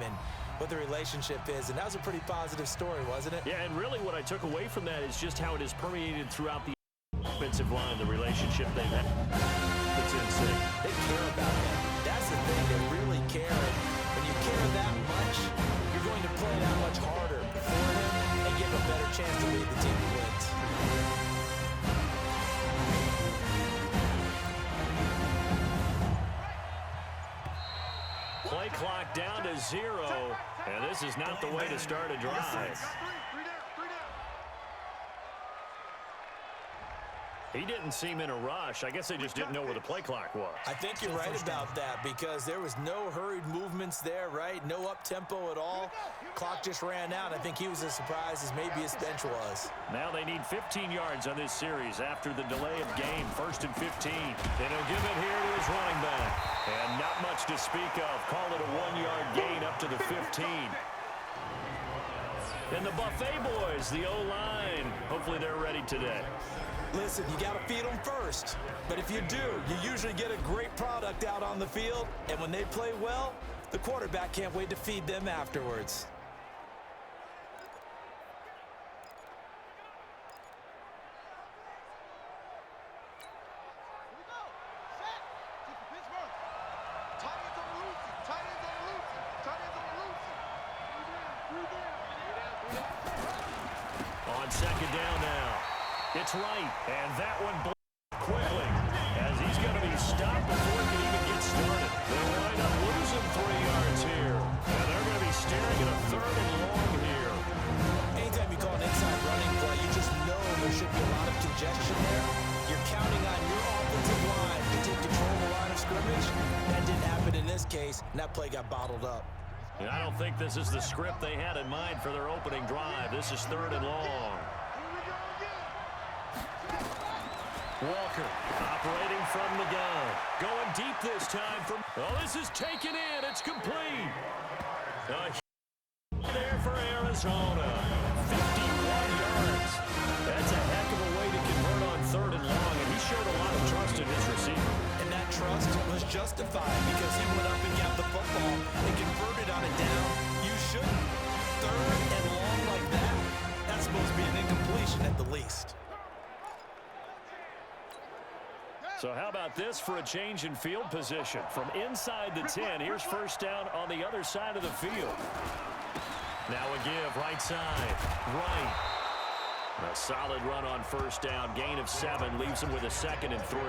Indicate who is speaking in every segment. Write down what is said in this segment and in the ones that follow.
Speaker 1: and what the relationship is. And that was a pretty positive story, wasn't it?
Speaker 2: Yeah, and really what I took away from that is just how it is permeated throughout the offensive line, the relationship they've had. It's insane.
Speaker 1: They care about him. That's the thing. They really care. And when you care that much, you're going to play that much harder for him and give him a better chance to lead the team to wins.
Speaker 2: Play clock down to 0, and this is not the way to start a drive. He didn't seem in a rush. I guess they just didn't know where the play clock was.
Speaker 1: I think you're right about that because there was no hurried movements there, right? No up-tempo at all. Clock just ran out. I think he was as surprised as maybe his bench was.
Speaker 2: Now they need 15 yards on this series after the delay of game. 1st and 15. And he'll give it here to his running back. And not much to speak of. Call it a 1-yard gain up to the 15. And the Buffet boys, the O-line, hopefully they're ready today.
Speaker 1: Listen, you got to feed them first. But if you do, you usually get a great product out on the field. And when they play well, the quarterback can't wait to feed them afterwards.
Speaker 2: On 2nd down now. It's right, and that one quickly as he's going to be stopped before he can even get started. They'll wind up losing 3 yards here, and they're going to be staring at a 3rd and long here.
Speaker 1: Anytime you call an inside running play, you just know there should be a lot of congestion there. You're counting on your offensive line to take control of the line of scrimmage. That didn't happen in this case, and that play got bottled up.
Speaker 2: And I don't think this is the script they had in mind for their opening drive. This is 3rd and long. Walker operating from the gun. Going deep this time. This is taken in. It's complete. There for Arizona. 51 yards. That's a heck of a way to convert on 3rd and long, and he showed a lot of trust in his receiver.
Speaker 1: And that trust was justified because he went up and got the football and converted on it down. You shouldn't. 3rd and long like that, that's supposed to be an incompletion at the least.
Speaker 2: So how about this for a change in field position? From inside the 10, here's 1st down on the other side of the field. Now a give, right side, right. A solid run on 1st down, gain of 7, leaves him with a 2nd and 3.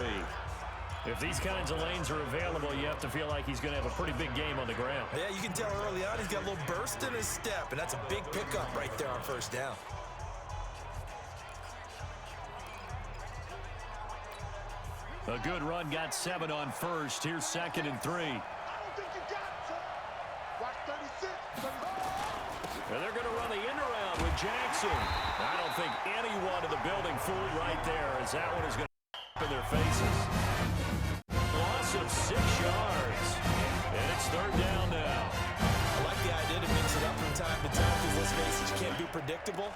Speaker 2: If these kinds of lanes are available, you have to feel like he's going to have a pretty big game on the ground.
Speaker 1: Yeah, you can tell early on he's got a little burst in his step, and that's a big pickup right there on 1st down.
Speaker 2: A good run, got 7 on 1st. Here's 2nd and 3.
Speaker 3: I don't think you got it, son. Watch 36.
Speaker 2: And they're going to run the end around with Jackson. I don't think anyone in the building fooled right there, as that one is going to in their faces. Loss of 6 yards. And it's 3rd down now.
Speaker 1: I like the idea to mix it up from time to time because let's face it, you can't be predictable.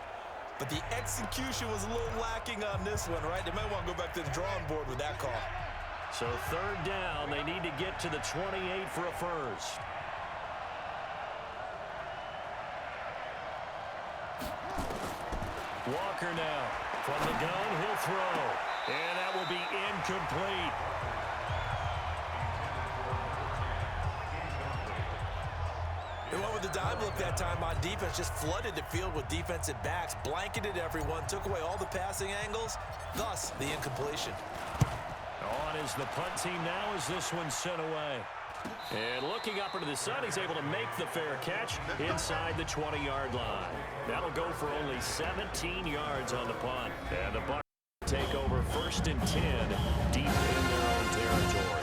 Speaker 1: But the execution was a little lacking on this one, right? They might want to go back to the drawing board with that call.
Speaker 2: So 3rd down, they need to get to the 28 for a 1st. Walker now. From the gun, he'll throw. And that will be incomplete.
Speaker 1: They went with the dime look that time on defense, just flooded the field with defensive backs, blanketed everyone, took away all the passing angles, thus the incompletion.
Speaker 2: On is the punt team now as this one's sent away. And looking up into the sun, he's able to make the fair catch inside the 20-yard line. That'll go for only 17 yards on the punt. And the Bucs take over 1st and 10 deep in their own territory.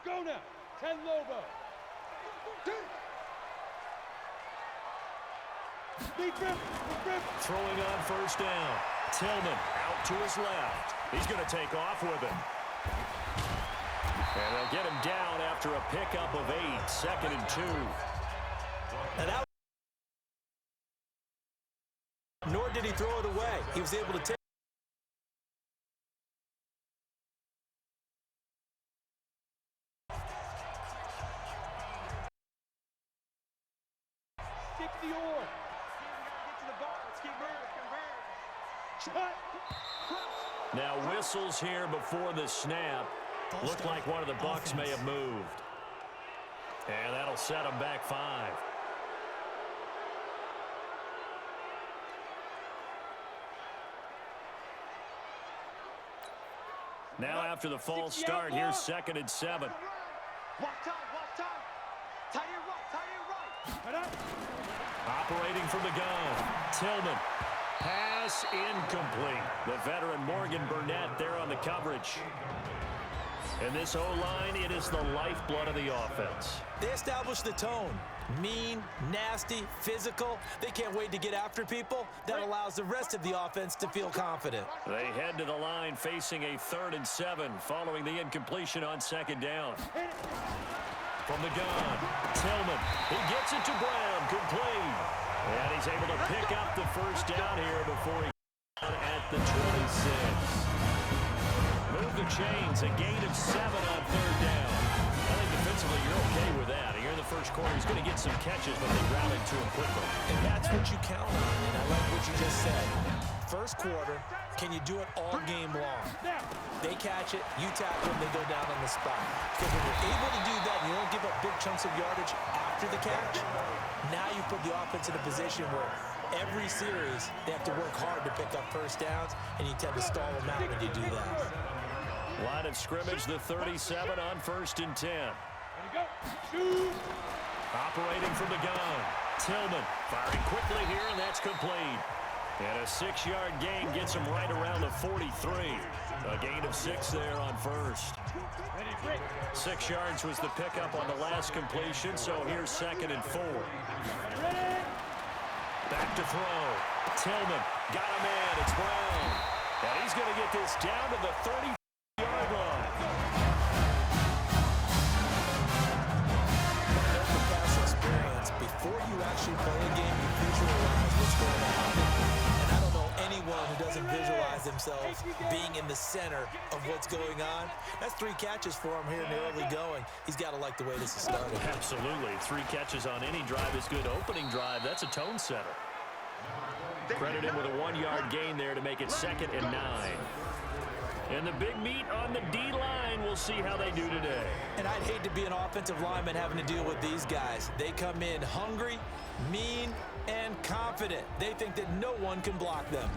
Speaker 3: Go now. 10 Lobo.
Speaker 2: Throwing on first down. Tillman out to his left. He's going to take off with it. And they'll get him down after a pickup of 8, 2nd and 2.
Speaker 1: And that, nor did he throw it away. He was able to take.
Speaker 3: Stick the oar. Get to the ball. Let's keep moving. Shut.
Speaker 2: Now whistles here before the snap. Looked like one of the Bucs may have moved. And that'll set them back 5. Now after the false start, here's 2nd and 7.
Speaker 3: Walk time. Tie it right.
Speaker 2: Operating from the gun. Tillman. Pass incomplete. The veteran Morgan Burnett there on the coverage. And this O-line, it is the lifeblood of the offense.
Speaker 1: They established the tone. Mean, nasty, physical. They can't wait to get after people. That allows the rest of the offense to feel confident.
Speaker 2: They head to the line facing a 3rd and 7 following the incompletion on 2nd down. From the gun, Tillman. He gets it to Brown, complete. And he's able to pick up the first down here before he got at the 26. Move the chains, a gain of 7 on 3rd down. I think defensively you're okay with that. Here in the first quarter, he's going to get some catches, but they rallied to him quickly.
Speaker 1: And that's what you count on, and I like what you just said. First quarter, can you do it all game long? They catch it, you tackle them, they go down on the spot. Because when you're able to do that, you don't give up big chunks of yardage after the catch. Now you put the offense in a position where every series they have to work hard to pick up first downs, and you tend to stall them out when you do that.
Speaker 2: Line of scrimmage, the 37 on 1st and 10. Operating from the gun. Tillman firing quickly here, and that's complete. And a 6-yard gain gets him right around the 43. A gain of 6 there on first. 6 yards was the pickup on the last completion, so here's 2nd and 4. Back to throw. Tillman got a man. It's Brown. And he's going to get this down to the 30-yard line.
Speaker 1: The past experience, before you actually play a game, you visualize what's going to happen. And I don't know anyone who doesn't visualize themselves being in the center of what's going on. That's 3 catches for him here in the early going. He's got to like the way this is started.
Speaker 2: Absolutely. 3 catches on any drive is good. Opening drive, that's a tone setter. Credit him with a 1-yard gain there to make it 2nd and 9. And the big meat on the D-line, we'll see how they do today.
Speaker 1: And I'd hate to be an offensive lineman having to deal with these guys. They come in hungry, mean, and confident. They think that no one can block them.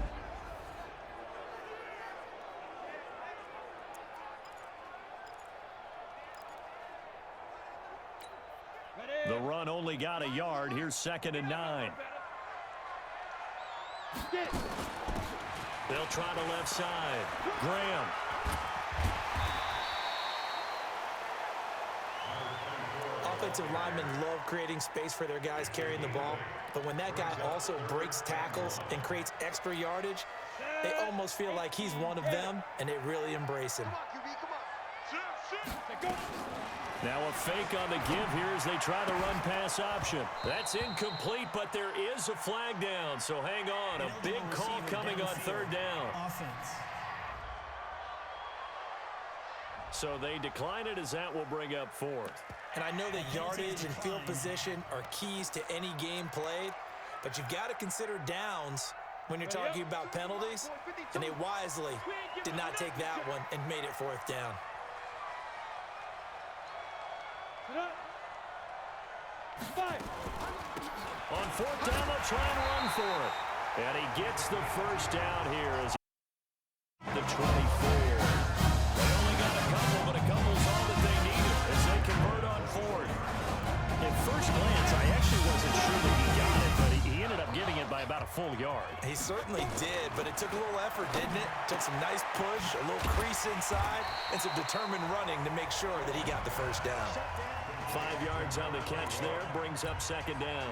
Speaker 2: The run only got a yard. Here's 2nd and 9. They'll try the left side. Graham.
Speaker 1: Offensive linemen love creating space for their guys carrying the ball, but when that guy also breaks tackles and creates extra yardage, they almost feel like he's one of them, and they really embrace him.
Speaker 2: Now a fake on the give here as they try the run-pass option. That's incomplete, but there is a flag down, so hang on. A big call coming on 3rd down. So they decline it as that will bring up 4th.
Speaker 1: And I know that yardage and field position are keys to any game played, but you've got to consider downs when you're talking about penalties, and they wisely did not take that one and made it 4th down.
Speaker 2: On 4th down, they'll try and run for it. And he gets the first down here as the 24. They only got a couple, but a couple's all that they needed as they convert on 4th. At first glance, I actually wasn't sure that he got it, but he ended up getting it by about a full yard.
Speaker 1: He certainly did, but it took a little effort, didn't it? Took some nice push, a little crease inside, and some determined running to make sure that he got the first down.
Speaker 2: 5 yards on the catch there, brings up 2nd down.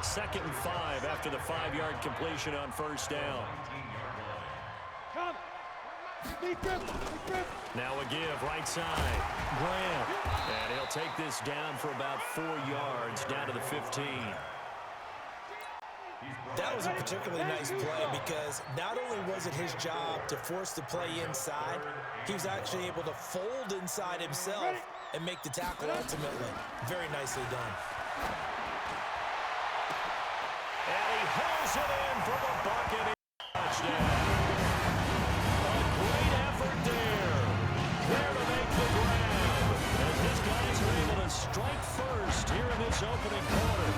Speaker 2: 2nd and 5 after the 5-yard completion on first down. Now a give, right side. Grant. And he'll take this down for about 4 yards, down to the 15.
Speaker 1: That was a particularly nice play because not only was it his job to force the play inside, he was actually able to fold inside himself and make the tackle ultimately. Very nicely done.
Speaker 2: And he hauls it in for the Buccaneers touchdown. A great effort there. There to make the grab. As his guys are able to strike first here in this opening quarter.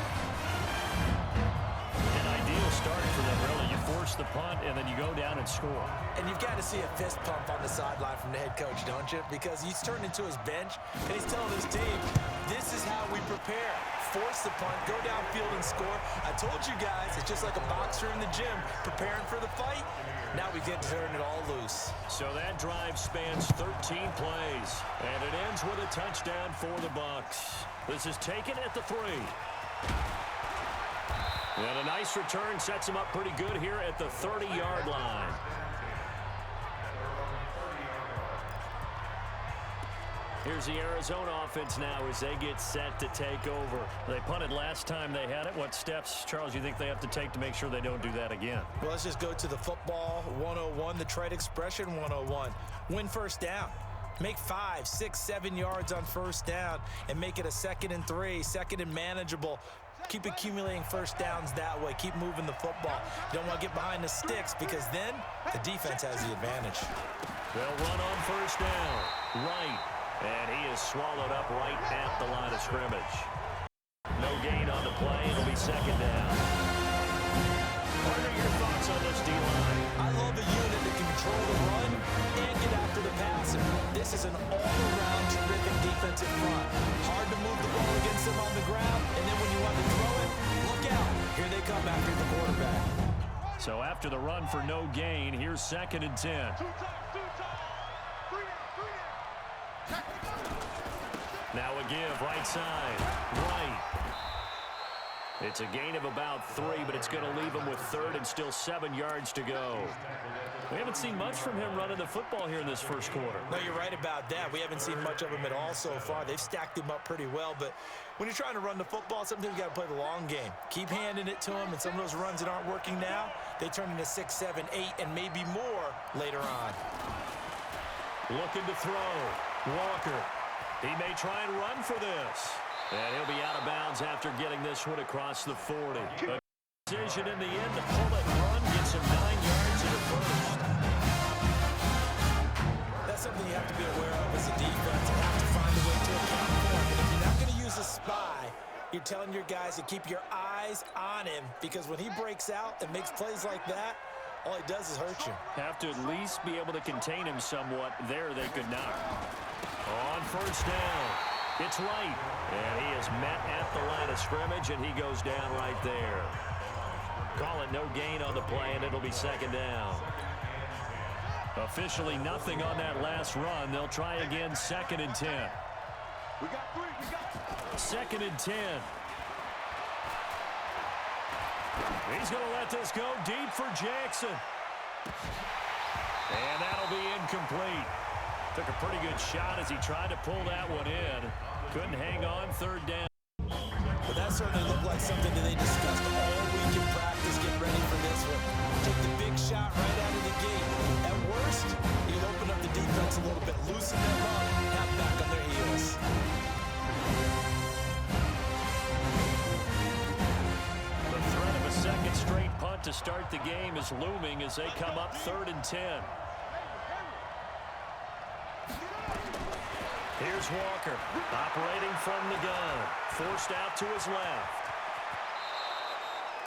Speaker 2: An ideal start for them, really. You force the punt, and then you go down and score.
Speaker 1: And you've got to see a fist pump on the sideline from the head coach, don't you? Because he's turned into his bench, and he's telling his team, this is how we prepare. Force the punt, go downfield and score. I told you guys, it's just like a boxer in the gym preparing for the fight. Now we get to turn it all loose. So
Speaker 2: that drive spans 13 plays, and it ends with a touchdown for the Bucs. This is taken at the 3. And a nice return sets him up pretty good here at the 30-yard line. Here's the Arizona offense now as they get set to take over. They punted last time they had it. What steps, Charles, you think they have to take to make sure they don't do that again?
Speaker 1: Well, let's just go to the football 101, the trade expression 101. Win first down. Make 5, 6, 7 yards on first down and make it a 2nd and 3, 2nd and manageable. Keep accumulating first downs that way. Keep moving the football. You don't want to get behind the sticks because then the defense has the advantage.
Speaker 2: They'll run on first down. Right. And he is swallowed up right at the line of scrimmage. No gain on the play. It'll be 2nd down. What are your thoughts on this D-line?
Speaker 1: I love a unit that can control the run and get after the passer. This is an all-around terrific defensive front. Hard to move the ball against them on the ground, and then when you want to throw it, look out. Here they come after the quarterback.
Speaker 2: So after the run for no gain, here's 2nd and 10. Now a give, right side, right. It's a gain of about 3, but it's going to leave him with 3rd and still 7 yards to go. We haven't seen much from him running the football here in this first quarter.
Speaker 1: No, you're right about that. We haven't seen much of him at all so far. They've stacked him up pretty well, but when you're trying to run the football, sometimes you got to play the long game. Keep handing it to him, and some of those runs that aren't working now, they turn into 6, 7, 8, and maybe more later on.
Speaker 2: Looking to throw. Walker. He may try and run for this. And he'll be out of bounds after getting this one across the 40. A decision in the end to pull it and run, gets him 9 yards in the first. That's
Speaker 1: something you have to be aware of as a defense and have to find a way to account for. And if you're not going to use a spy, you're telling your guys to keep your eyes on him, because when he breaks out and makes plays like that, all he does is hurt you. Have to at least be able to contain him somewhat. There they could not. On first down, it's Wright. And he is met at the line of scrimmage, and he goes down right there. Call it no gain on the play, and it'll be second down. Officially nothing on that last run. They'll try again, 2nd and 10.
Speaker 3: We got 3. We got
Speaker 2: 2nd and 10. He's going to let this go deep for Jackson. And that'll be incomplete. Took a pretty good shot as he tried to pull that one in. Couldn't hang on, 3rd down. But that certainly looked like something that they discussed all week in practice. Get ready for this one. Take the big shot right out of the gate. At worst, you'll open up the defense a little bit, loosen them up, have back on their heels. The threat of a second straight punt to start the game is looming as they come up 3rd and 10. Here's Walker, operating from the gun, forced out to his left.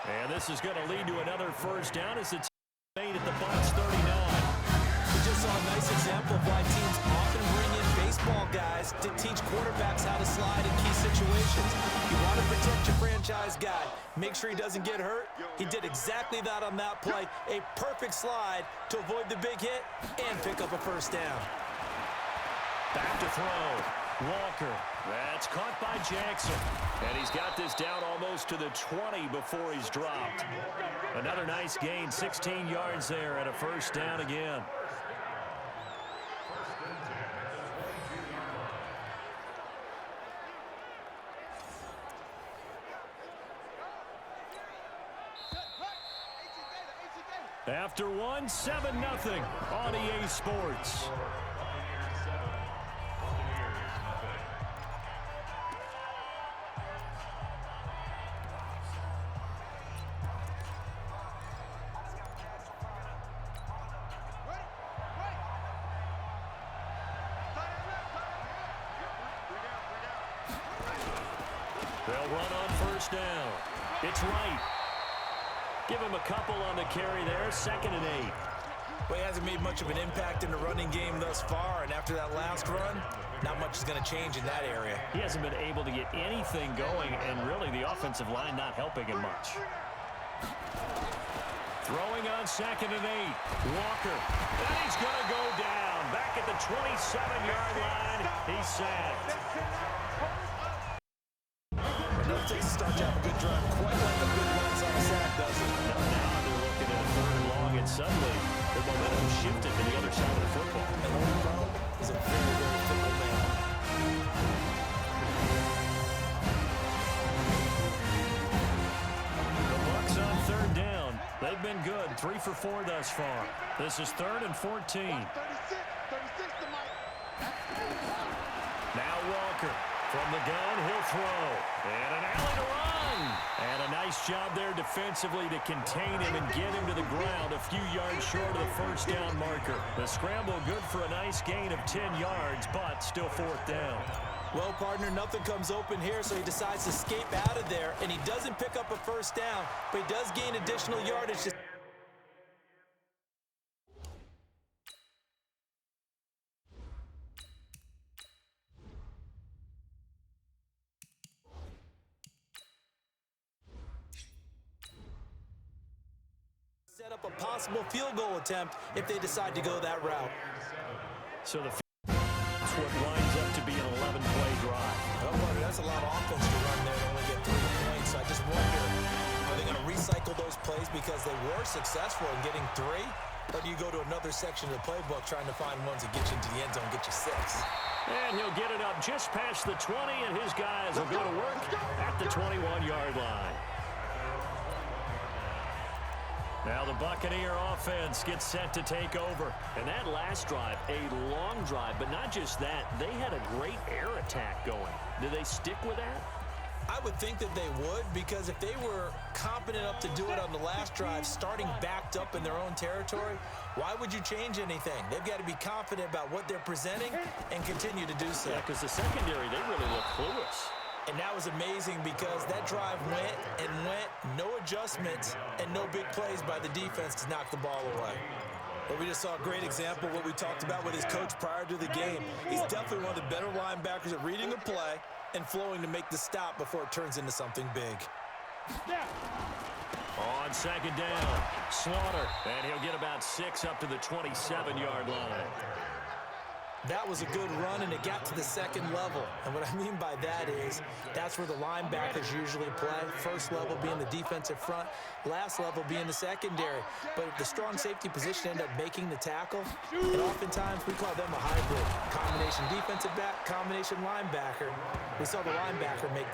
Speaker 2: And this is going to lead to another first down as it's made at the Bucs 39. We just saw a nice example of why teams often bring in baseball guys to teach quarterbacks how to slide in key situations. You want to protect your franchise guy, make sure he doesn't get hurt. He did exactly that on that play, a perfect slide to avoid the big hit and pick up a first down. Back to throw. Walker That's caught by Jackson. And he's got this down almost to the 20 before he's dropped. Another nice gain, 16 yards there and a first down again. After one, 7-0 on EA Sports. They'll run on first down. It's right. Give him a couple on the carry there, 2nd and 8.
Speaker 1: Well, he hasn't made much of an impact in the running game thus far, and after that last run, not much is going to change in that area.
Speaker 2: He hasn't been able to get anything going, and really the offensive line not helping him much. Throwing on 2nd and 8. Walker. And he's going to go down. Back at the 27-yard line. He's sacked.
Speaker 1: It doesn't take a start to have a good drive quite like a good one-side sack, does it?
Speaker 2: Now they're looking at a 3rd and long, and suddenly the momentum shifted to the other side of the football.
Speaker 1: And Odell is a very, very fickle man.
Speaker 2: The Bucs on 3rd down. They've been good, 3 for 4 thus far. This is 3rd and 14.
Speaker 3: 36 to Mike.
Speaker 2: Now Walker. From the gun, he'll throw. And an alley to run. And a nice job there defensively to contain him and get him to the ground a few yards short of the first down marker. The scramble good for a nice gain of 10 yards, but still 4th down.
Speaker 1: Well, partner, nothing comes open here, so he decides to escape out of there, and he doesn't pick up a first down, but he does gain additional yardage. Set up a possible field goal attempt if they decide to go that route.
Speaker 2: So that's what winds up to be an 11-play drive.
Speaker 1: Well, partner, that's a lot of offense to run there to only get 3 points. So I just wonder, are they going to recycle those plays because they were successful in getting 3? Or do you go to another section of the playbook trying to find ones that get you into the end zone and get you 6?
Speaker 2: And he'll get it up just past the 20, and his guys will go to work at the 21-yard line. Now the Buccaneer offense gets set to take over. And that last drive, a long drive, but not just that, they had a great air attack going. Do they stick with that?
Speaker 1: I would think that they would, because if they were competent enough to do it on the last drive, starting backed up in their own territory, why would you change anything? They've got to be confident about what they're presenting and continue to do so.
Speaker 2: Yeah, because the secondary, they really look clueless.
Speaker 1: And that was amazing because that drive went and went, no adjustments and no big plays by the defense to knock the ball away. But we just saw a great example of what we talked about with his coach prior to the game. He's definitely one of the better linebackers at reading a play and flowing to make the stop before it turns into something big.
Speaker 2: On 2nd down, Slaughter, and he'll get about 6 up to the 27-yard line.
Speaker 1: That was a good run, and it got to the 2nd level. And what I mean by that is that's where the linebackers usually play. First level being the defensive front, last level being the secondary. But if the strong safety position ended up making the tackle, and oftentimes we call them a hybrid. Combination defensive back, combination linebacker. We saw the linebacker make.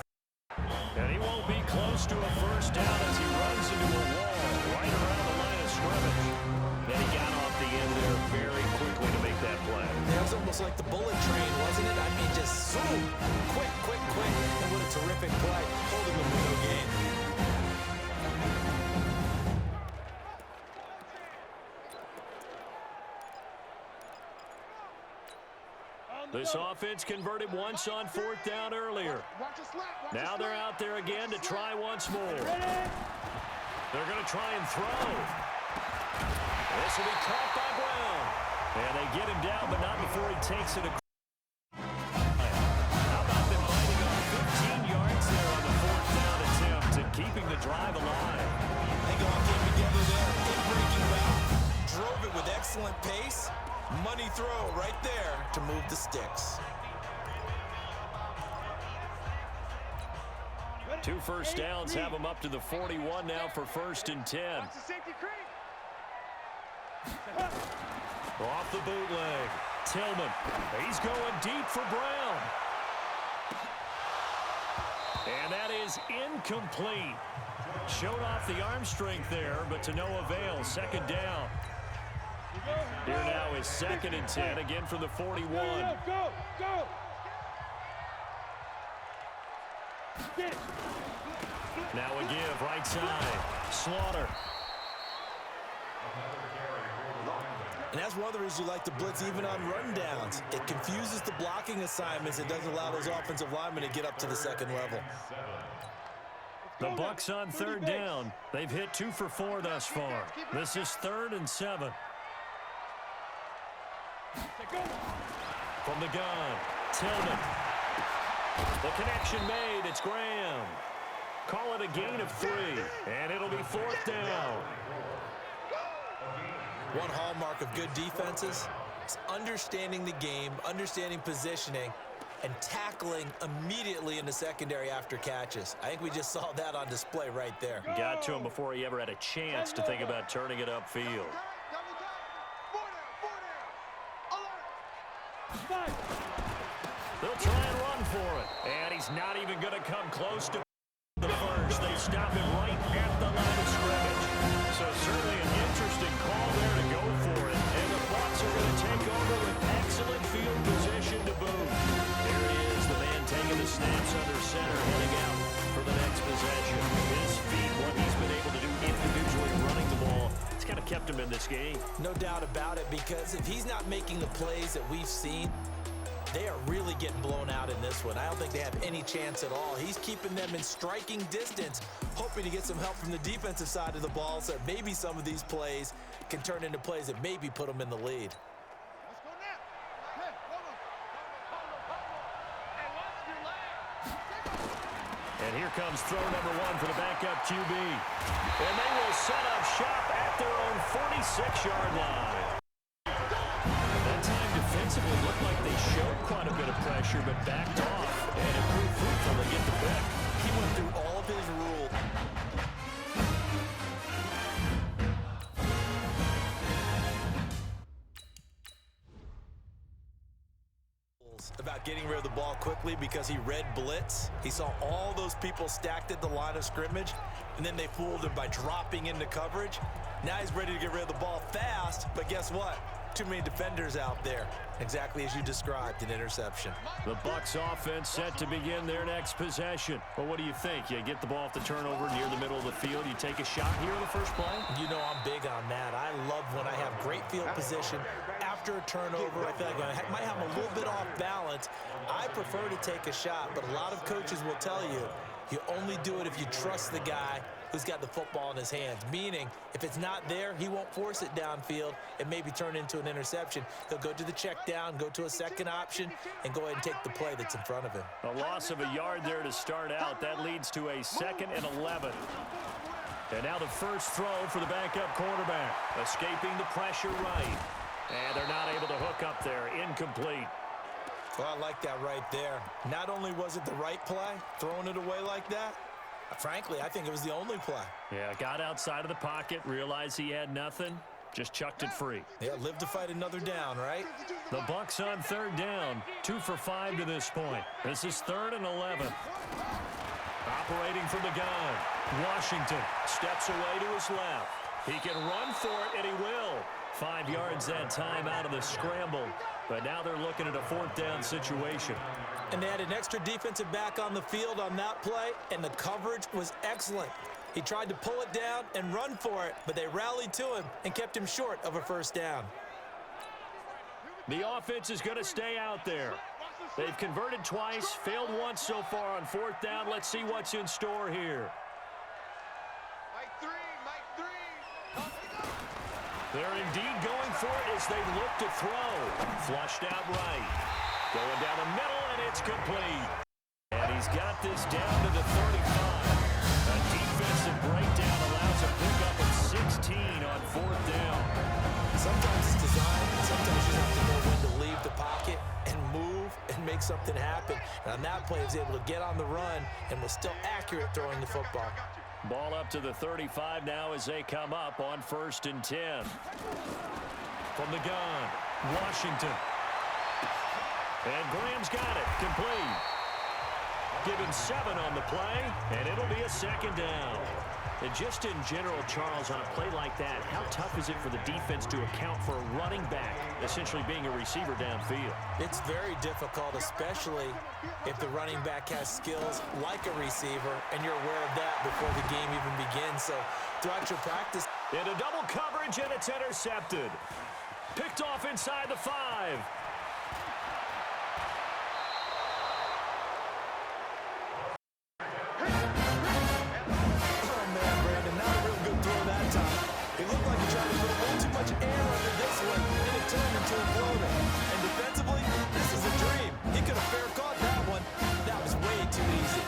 Speaker 2: And he won't be close to a first down as he runs into a wall right around the line of scrimmage. Then he got off the end there very quickly to make that play.
Speaker 1: That was almost like the bullet train, wasn't it? I mean, just zoom, quick, quick, quick. And what a terrific play, holding them to no gain.
Speaker 2: This offense converted once on 4th down earlier. Now they're out there again to try once more. They're going to try and throw. This will be caught by Brown. And they get him down, but not before he takes it across. How about them biting off 15 yards there on the 4th down attempt and keeping the drive alive?
Speaker 1: They all came together there in breaking route. Drove it with excellent pace. Money throw right there to move the sticks.
Speaker 2: 2 first downs have him up to the 41 now for 1st and 10.
Speaker 3: Watch the safety creep.
Speaker 2: Off the bootleg. Tillman. He's going deep for Brown. And that is incomplete. Showed off the arm strength there, but to no avail. 2nd down. Here now is 2nd and 10, again from the 41.
Speaker 3: Go, go.
Speaker 2: Now a give, right side. Slaughter.
Speaker 1: And that's one of the reasons you like to blitz even on rundowns. It confuses the blocking assignments. It doesn't allow those offensive linemen to get up to the 2nd level.
Speaker 2: The Bucks on 3rd down. They've hit 2 for 4 thus far. This is 3rd and 7. From the gun, Tillman. The connection made. It's Graham. Call it a gain of 3, and it'll be 4th down.
Speaker 1: One hallmark of good defenses is understanding the game, understanding positioning, and tackling immediately in the secondary after catches. I think we just saw that on display right there.
Speaker 2: Got to him before he ever had a chance to think about turning it upfield. They'll try and run for it. And he's not even going to come close to the first. They stop him right at the line of scrimmage. So certainly an interesting call there to go for it. And the Bucs are going to take over with excellent field position to boot. There he is, the man taking the snaps under center, heading out for the next possession. His feet, what he's been able to do individually running the ball, it's kind of kept him in this game.
Speaker 1: No doubt about it, because if he's not making the plays that we've seen, they are really getting blown out in this one. I don't think they have any chance at all. He's keeping them in striking distance, hoping to get some help from the defensive side of the ball so that maybe some of these plays can turn into plays that maybe put them in the lead.
Speaker 3: Let's go now. Hey, hey, watch your leg.
Speaker 2: And here comes throw number 1 for the backup QB. And they will set up shop at their own 46-yard line. That time defensively looked like they showed quite a bit of pressure, but backed off and improved fruitful to get the pick.
Speaker 1: He went through all of his rules. About getting rid of the ball quickly because he read blitz. He saw all those people stacked at the line of scrimmage, and then they fooled him by dropping into coverage. Now he's ready to get rid of the ball fast, but guess what? Too many defenders out there. Exactly as you described, an interception.
Speaker 2: The Bucs offense set to begin their next possession. Well, what do you think? You get the ball off the turnover near the middle of the field. You take a shot here in the first play?
Speaker 1: You know I'm big on that. I love when I have great field position. After a turnover, I feel like I might have a little bit off balance. I prefer to take a shot, but a lot of coaches will tell you, you only do it if you trust the guy who's got the football in his hands. Meaning, if it's not there, he won't force it downfield and maybe turn into an interception. He'll go to the check down, go to a second option, and go ahead and take the play that's in front of him.
Speaker 2: A loss of a yard there to start out. That leads to a 2nd and 11. And now the first throw for the backup quarterback. Escaping the pressure right. And they're not able to hook up there. Incomplete.
Speaker 1: Well, I like that right there. Not only was it the right play, throwing it away like that, frankly, I think it was the only play.
Speaker 2: Yeah, got outside of the pocket, realized he had nothing, just chucked it free.
Speaker 1: Yeah, live to fight another down, right?
Speaker 2: The Bucs on 3rd down, 2 for 5 to this point. This is 3rd and 11. Operating from the gun, Washington steps away to his left. He can run for it, and he will. 5 yards that time out of the scramble. But now they're looking at a 4th down situation.
Speaker 1: And they had an extra defensive back on the field on that play, and the coverage was excellent. He tried to pull it down and run for it, but they rallied to him and kept him short of a 1st down.
Speaker 2: The offense is going to stay out there. They've converted twice, failed once so far on 4th down. Let's see what's in store here.
Speaker 3: Mike 3.
Speaker 2: They're indeed going for it as they look to throw. Flushed out right. Going down the middle, and it's complete. And he's got this down to the 35. A defensive breakdown allows a pickup of 16 on 4th down.
Speaker 1: Sometimes it's design, and sometimes you have to know when to leave the pocket and move and make something happen. And on that play, he was able to get on the run and was still accurate throwing the football.
Speaker 2: Ball up to the 35 now as they come up on 1st and 10. From the gun, Washington. And Graham's got it, complete. Give him 7 on the play, and it'll be a 2nd down. And just in general, Charles, on a play like that, how tough is it for the defense to account for a running back essentially being a receiver downfield?
Speaker 1: It's very difficult, especially if the running back has skills like a receiver, and you're aware of that before the game even begins. So throughout your practice.
Speaker 2: Into double coverage, and it's intercepted. Picked off inside the 5.
Speaker 1: Into a floater. And defensively, this is a dream. He could have fair caught that one. That was way too easy.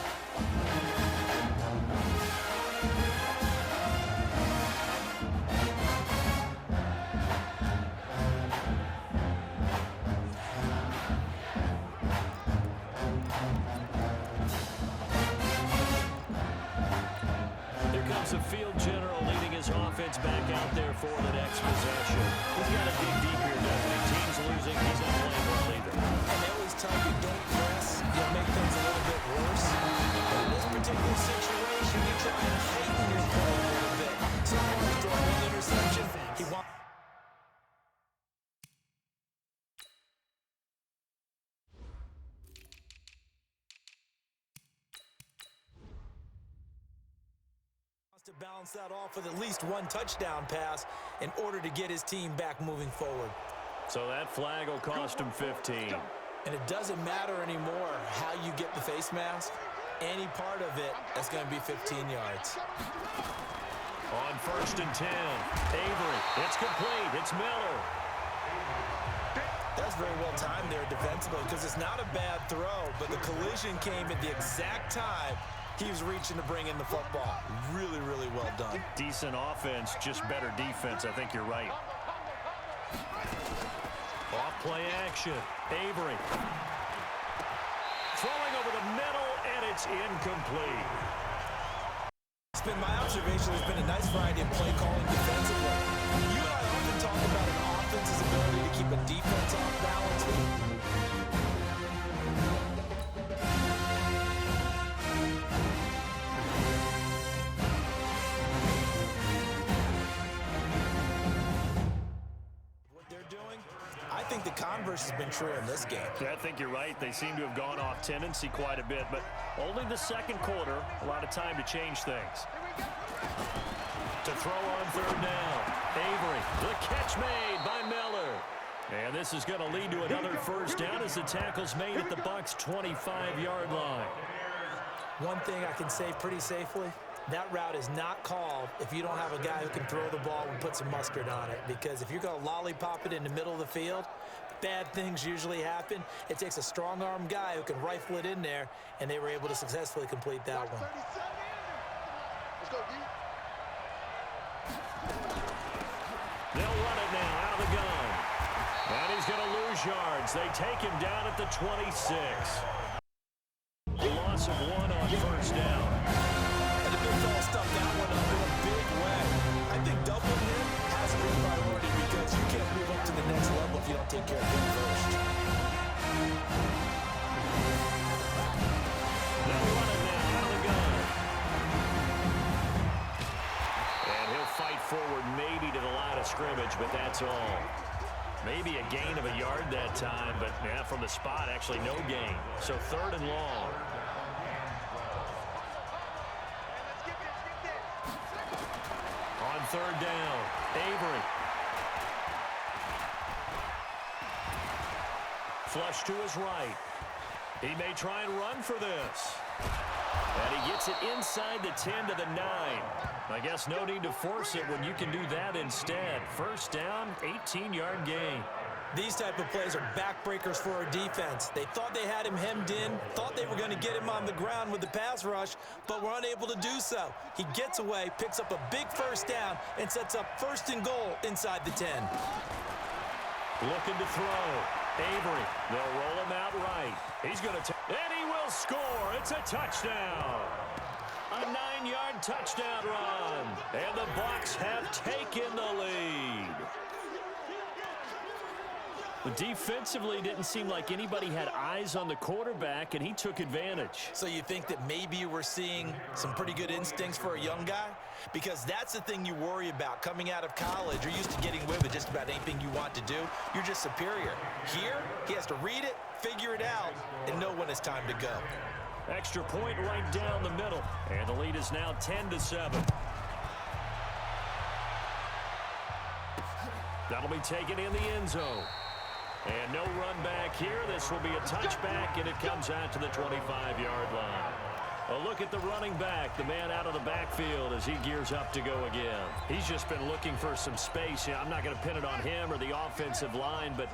Speaker 2: Here comes the field general leading his offense back out there for the next possession. He's got to dig deep here, doesn't he? Team's losing. He's not playing well either.
Speaker 1: And they always tell you don't press. You'll make things a little bit worse. But in this particular situation, you try and heighten your play a little bit. So far, he's throwing one interception. He wants. To balance that off with at least one touchdown pass in order to get his team back moving forward.
Speaker 2: So that flag will cost him 15.
Speaker 1: And it doesn't matter anymore how you get the face mask. Any part of it is going to be 15 yards.
Speaker 2: On 1st and 10, Avery. It's complete. It's Miller.
Speaker 1: That's very well timed there defensively because it's not a bad throw, but the collision came at the exact time he was reaching to bring in the football. Really, really well done.
Speaker 2: Decent offense, just better defense. I think you're right. Off play action. Avery. Throwing over the middle, and it's incomplete.
Speaker 1: It's been my observation. There's been a nice variety of play calling defensively. You and I often talk about an offense's ability to keep a defense off balance. I think the converse has been true in this game.
Speaker 2: I think you're right. They seem to have gone off tendency quite a bit, but only the 2nd quarter, a lot of time to change things. To throw on 3rd down, Avery, the catch made by Miller. And this is going to lead to another 1st down as the tackle's made at the Bucs' 25-yard line.
Speaker 1: One thing I can say pretty safely, that route is not called if you don't have a guy who can throw the ball and put some mustard on it. Because if you're going to lollipop it in the middle of the field, bad things usually happen. It takes a strong-arm guy who can rifle it in there, and they were able to successfully complete that one.
Speaker 2: They'll run it now out of the gun. And he's going to lose yards. They take him down at the 26. A loss of 1 on 1st down.
Speaker 1: And the big fella stuffed that one up in a big way. I think doubling him has to be a priority because you can't move up to the next level if you don't take care of him first.
Speaker 2: They'll run it now out of the gun. And he'll fight forward maybe to the line of scrimmage, but that's all. Maybe a gain of a yard that time, but yeah, from the spot, actually no gain. So 3rd and long. On 3rd down, Avery. Flush to his right. He may try and run for this. And he gets it inside the 10 to the 9. I guess no need to force it when you can do that instead. 1st down, 18-yard gain.
Speaker 1: These type of plays are backbreakers for our defense. They thought they had him hemmed in, thought they were going to get him on the ground with the pass rush, but were unable to do so. He gets away, picks up a big 1st down, and sets up 1st and goal inside the 10.
Speaker 2: Looking to throw. Avery, they'll roll him out right. He's going to and he will score. It's a touchdown. A 9-yard touchdown run. And the Bucs have taken the lead. Defensively, didn't seem like anybody had eyes on the quarterback, and he took advantage.
Speaker 1: So you think that maybe we're seeing some pretty good instincts for a young guy? Because that's the thing you worry about coming out of college. You're used to getting away with just about anything you want to do. You're just superior. Here, he has to read it, figure it out, and know when it's time to go.
Speaker 2: Extra point right down the middle, and the lead is now 10-7. That'll be taken in the end zone. And no run back here. This will be a touchback, and it comes out to the 25-yard line. A look at the running back, the man out of the backfield as he gears up to go again. He's just been looking for some space. I'm not going to pin it on him or the offensive line, but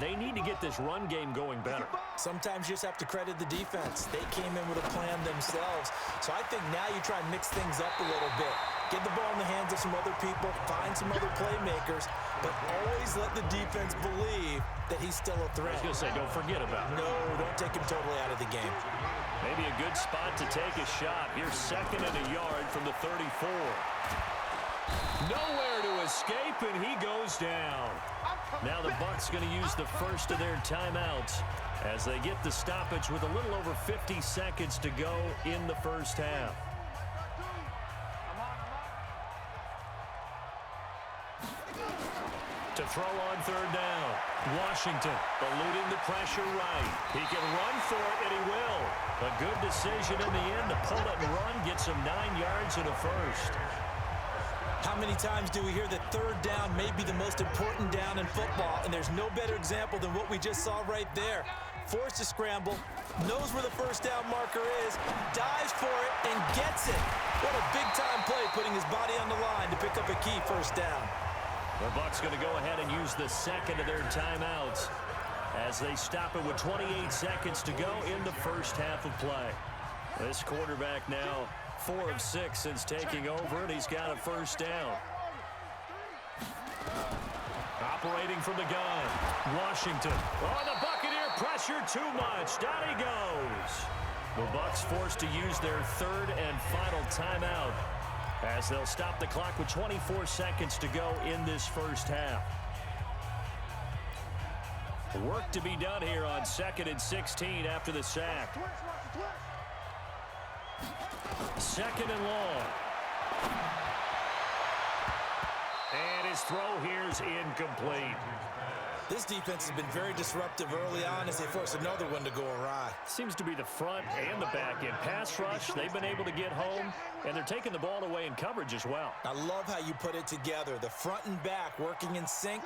Speaker 2: they need to get this run game going better.
Speaker 1: Sometimes you just have to credit the defense. They came in with a plan themselves. So I think now you try and mix things up a little bit. Get the ball in the hands of some other people, find some other playmakers, but always let the defense believe that he's still a threat.
Speaker 2: I was going to say, don't forget about it.
Speaker 1: No, don't take him totally out of the game.
Speaker 2: Maybe a good spot to take a shot. Here's 2nd and a yard from the 34. Nowhere to escape, and he goes down. Now the Bucs going to use the first of their timeouts as they get the stoppage with a little over 50 seconds to go in the first half. To throw on 3rd down. Washington eluding the pressure right. He can run for it, and he will. A good decision in the end to pull it and run, get some 9 yards and a first.
Speaker 1: How many times do we hear that 3rd down may be the most important down in football, and there's no better example than what we just saw right there. Forced to scramble, knows where the 1st down marker is, dives for it, and gets it. What a big-time play, putting his body on the line to pick up a key 1st down.
Speaker 2: The Bucs going to go ahead and use the 2nd of their timeouts as they stop it with 28 seconds to go in the first half of play. This quarterback now 4 of 6 since taking over, and he's got a 1st down. Operating from the gun, Washington. Oh, the Buccaneer pressure too much. Down he goes. The Bucs forced to use their 3rd and final timeout as they'll stop the clock with 24 seconds to go in this first half. Work to be done here on 2nd and 16 after the sack. 2nd and long. And his throw here is incomplete.
Speaker 1: This defense has been very disruptive early on as they force another one to go awry.
Speaker 2: Seems to be the front and the back end. Pass rush, they've been able to get home, and they're taking the ball away in coverage as well.
Speaker 1: I love how you put it together. The front and back working in sync,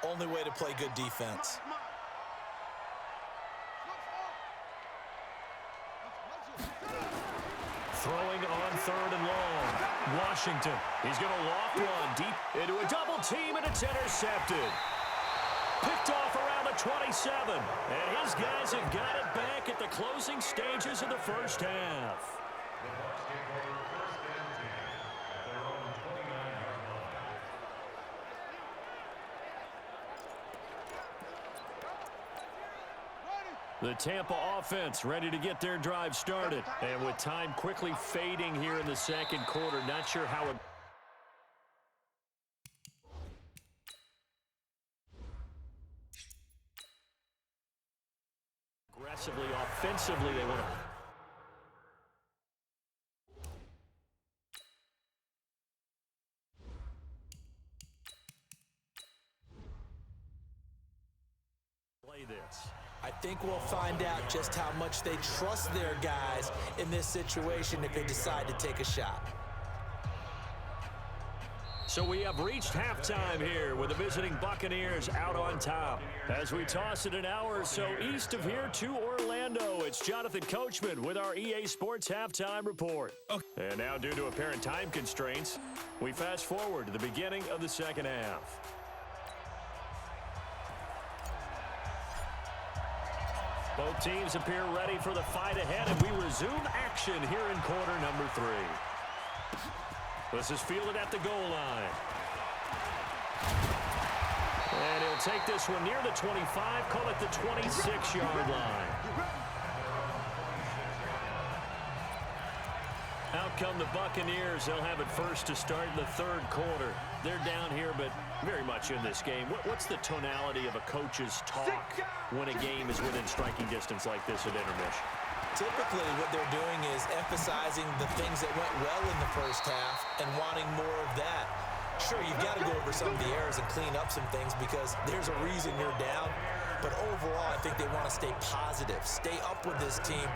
Speaker 1: only way to play good defense.
Speaker 2: Throwing on 3rd and long. Washington, he's going to loft one deep into a double team, and it's intercepted. Picked off around the 27. And his guys have got it back at the closing stages of the first half. The Tampa offense ready to get their drive started. And with time quickly fading here in the 2nd quarter, not sure how it... Aggressively, offensively, they want to... play this.
Speaker 1: I think we'll find out just how much they trust their guys in this situation if they decide to take a shot.
Speaker 2: So we have reached halftime here with the visiting Buccaneers out on top. As we toss it an hour or so east of here to Orlando, it's Jonathan Coachman with our EA Sports Halftime Report. Okay. And now, due to apparent time constraints, we fast forward to the beginning of the second half. Both teams appear ready for the fight ahead, and we resume action here in quarter number 3. This is fielded at the goal line. And he'll take this one near the 25, call it the 26-yard line. Out come the Buccaneers. They'll have it first to start in the third quarter. They're down here, but very much in this game. What's the tonality of a coach's talk when a game is within striking distance like this at intermission?
Speaker 1: Typically, what they're doing is emphasizing the things that went well in the first half and wanting more of that. Sure, you've got to go over some of the errors and clean up some things because there's a reason you're down. But overall, I think they want to stay positive, stay up with this team.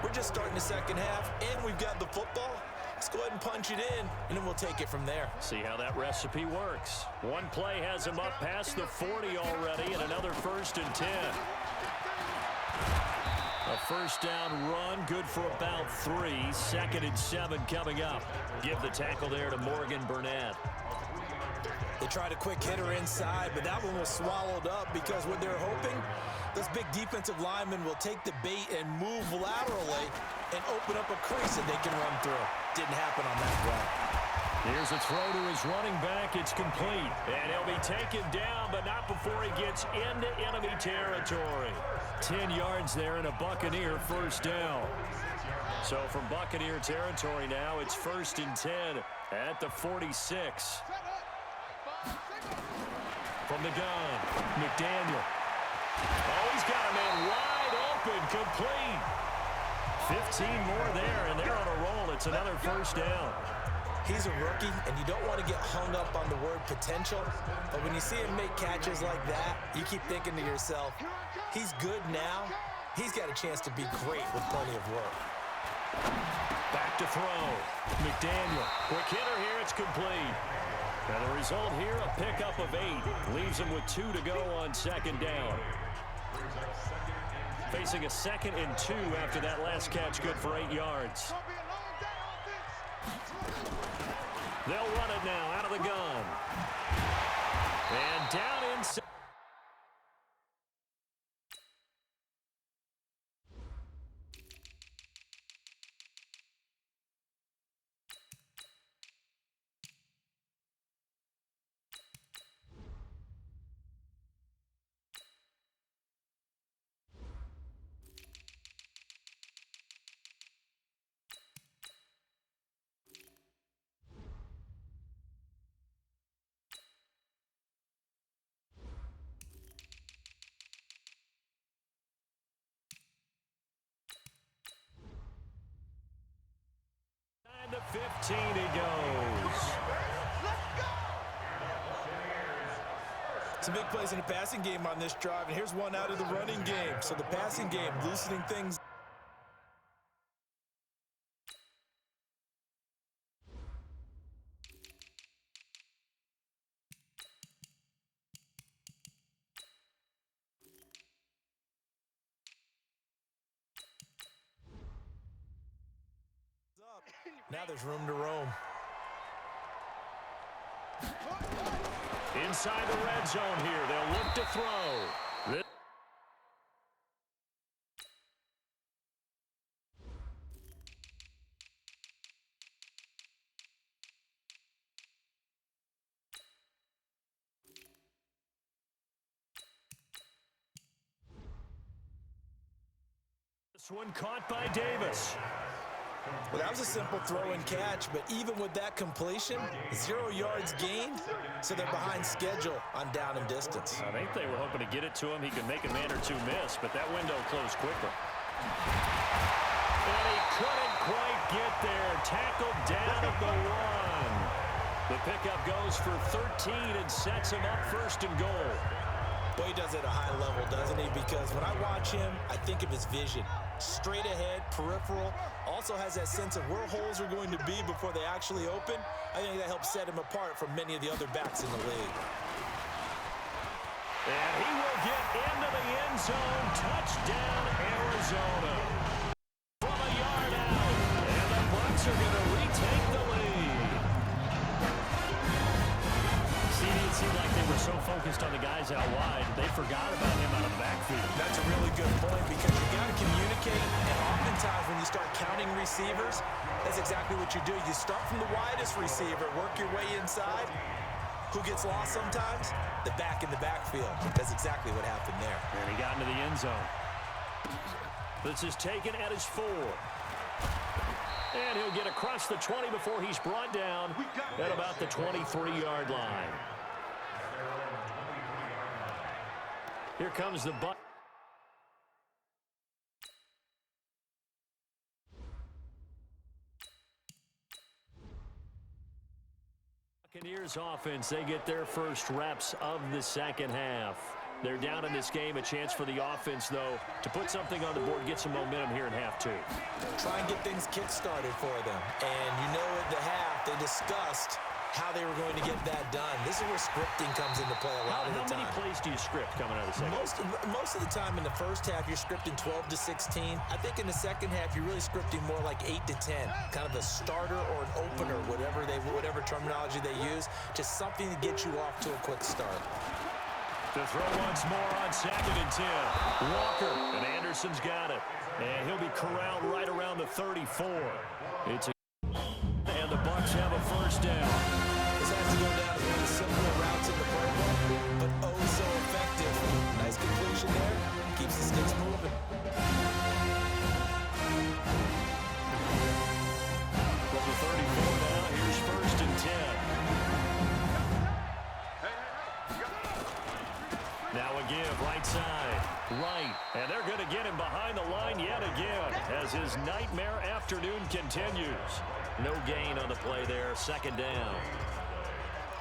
Speaker 1: We're just starting the second half, and we've got the football. Let's go ahead and punch it in, and then we'll take it from there.
Speaker 2: See how that recipe works. One play has him up past the 40 already, and another 1st and 10. A first down run, good for about 3. 2nd and 7 coming up. Give the tackle there to Morgan Burnett.
Speaker 1: They tried a quick hitter inside, but that one was swallowed up because what they're hoping, those big defensive linemen will take the bait and move laterally and open up a crease that they can run through. Didn't happen on that play.
Speaker 2: Here's a throw to his running back. It's complete. And he'll be taken down, but not before he gets into enemy territory. 10 yards there and a Buccaneer first down. So from Buccaneer territory now, it's 1st and 10 at the 46. From the gun, McDaniel. Oh, he's got a man wide open, complete. 15 more there, and they're on a roll. It's another first down.
Speaker 1: He's a rookie, and you don't want to get hung up on the word potential, but when you see him make catches like that, you keep thinking to yourself, he's good now. He's got a chance to be great with plenty of work.
Speaker 2: Back to throw. McDaniel. Quick hitter here. It's complete. And the result here, a pickup of 8. Leaves him with 2 to go on 2nd down. Facing a 2nd and 2 after that last catch, good for 8 yards. They'll run it now out of the gun. And down inside. To 15 he goes.
Speaker 1: Some big plays in the passing game on this drive, and here's one out of the running game. So the passing game, loosening things up. Now there's room to roam.
Speaker 2: Inside the red zone here. They'll look to throw. This one caught by Davis.
Speaker 1: Well, that was a simple throw and catch, but even with that completion, 0 yards gained, so they're behind schedule on down and distance.
Speaker 2: I think they were hoping to get it to him. He could make a man or two miss, but that window closed quickly. And he couldn't quite get there. Tackled down at the 1. The pickup goes for 13 and sets him up 1st and goal.
Speaker 1: Boy, he does it at a high level, doesn't he? Because when I watch him, I think of his vision. Straight ahead, peripheral, also has that sense of where holes are going to be before they actually open. I think that helps set him apart from many of the other backs in the league.
Speaker 2: And he will get into the end zone. Touchdown, Arizona. From a yard out. And the Bucs are going to retake the lead. See, it seemed like they were so focused on the guys out wide, they forgot about him out of the backfield.
Speaker 1: That's a really good point because you got to communicate, and oftentimes when you start counting receivers, that's exactly what you do. You start from the widest receiver, work your way inside, Who gets lost sometimes? The back in the backfield. That's exactly what happened there.
Speaker 2: And he got into the end zone. This is taken at his 4. And he'll get across the 20 before he's brought down at about the 23-yard line. Here comes the butt. Buccaneers offense, they get their first reps of the second half. They're down in this game. A chance for the offense, though, to put something on the board, get some momentum here in half 2.
Speaker 1: Try and get things kick-started for them. And you know at the half, they discussed how they were going to get that done. This is where scripting comes into play a lot of the time.
Speaker 2: How many plays do you script coming out of the second half?
Speaker 1: Most of the time in the first half, you're scripting 12 to 16. I think in the second half, you're really scripting more like 8 to 10. Kind of a starter or an opener, whatever terminology they use. Just something to get you off to a quick start.
Speaker 2: To throw once more on 2nd and 10. Walker, and Anderson's got it. And he'll be corralled right around the 34. And the Bucs have a first down.
Speaker 1: This has to go down as one of the simpler routes in the playbook, but oh so effective. Nice completion there. Keeps the sticks moving.
Speaker 2: From the 34 now, here's 1st and 10. Now a give, right side, right. And they're going to get him behind the line yet again as his nightmare afternoon continues. No gain on the play there, 2nd down.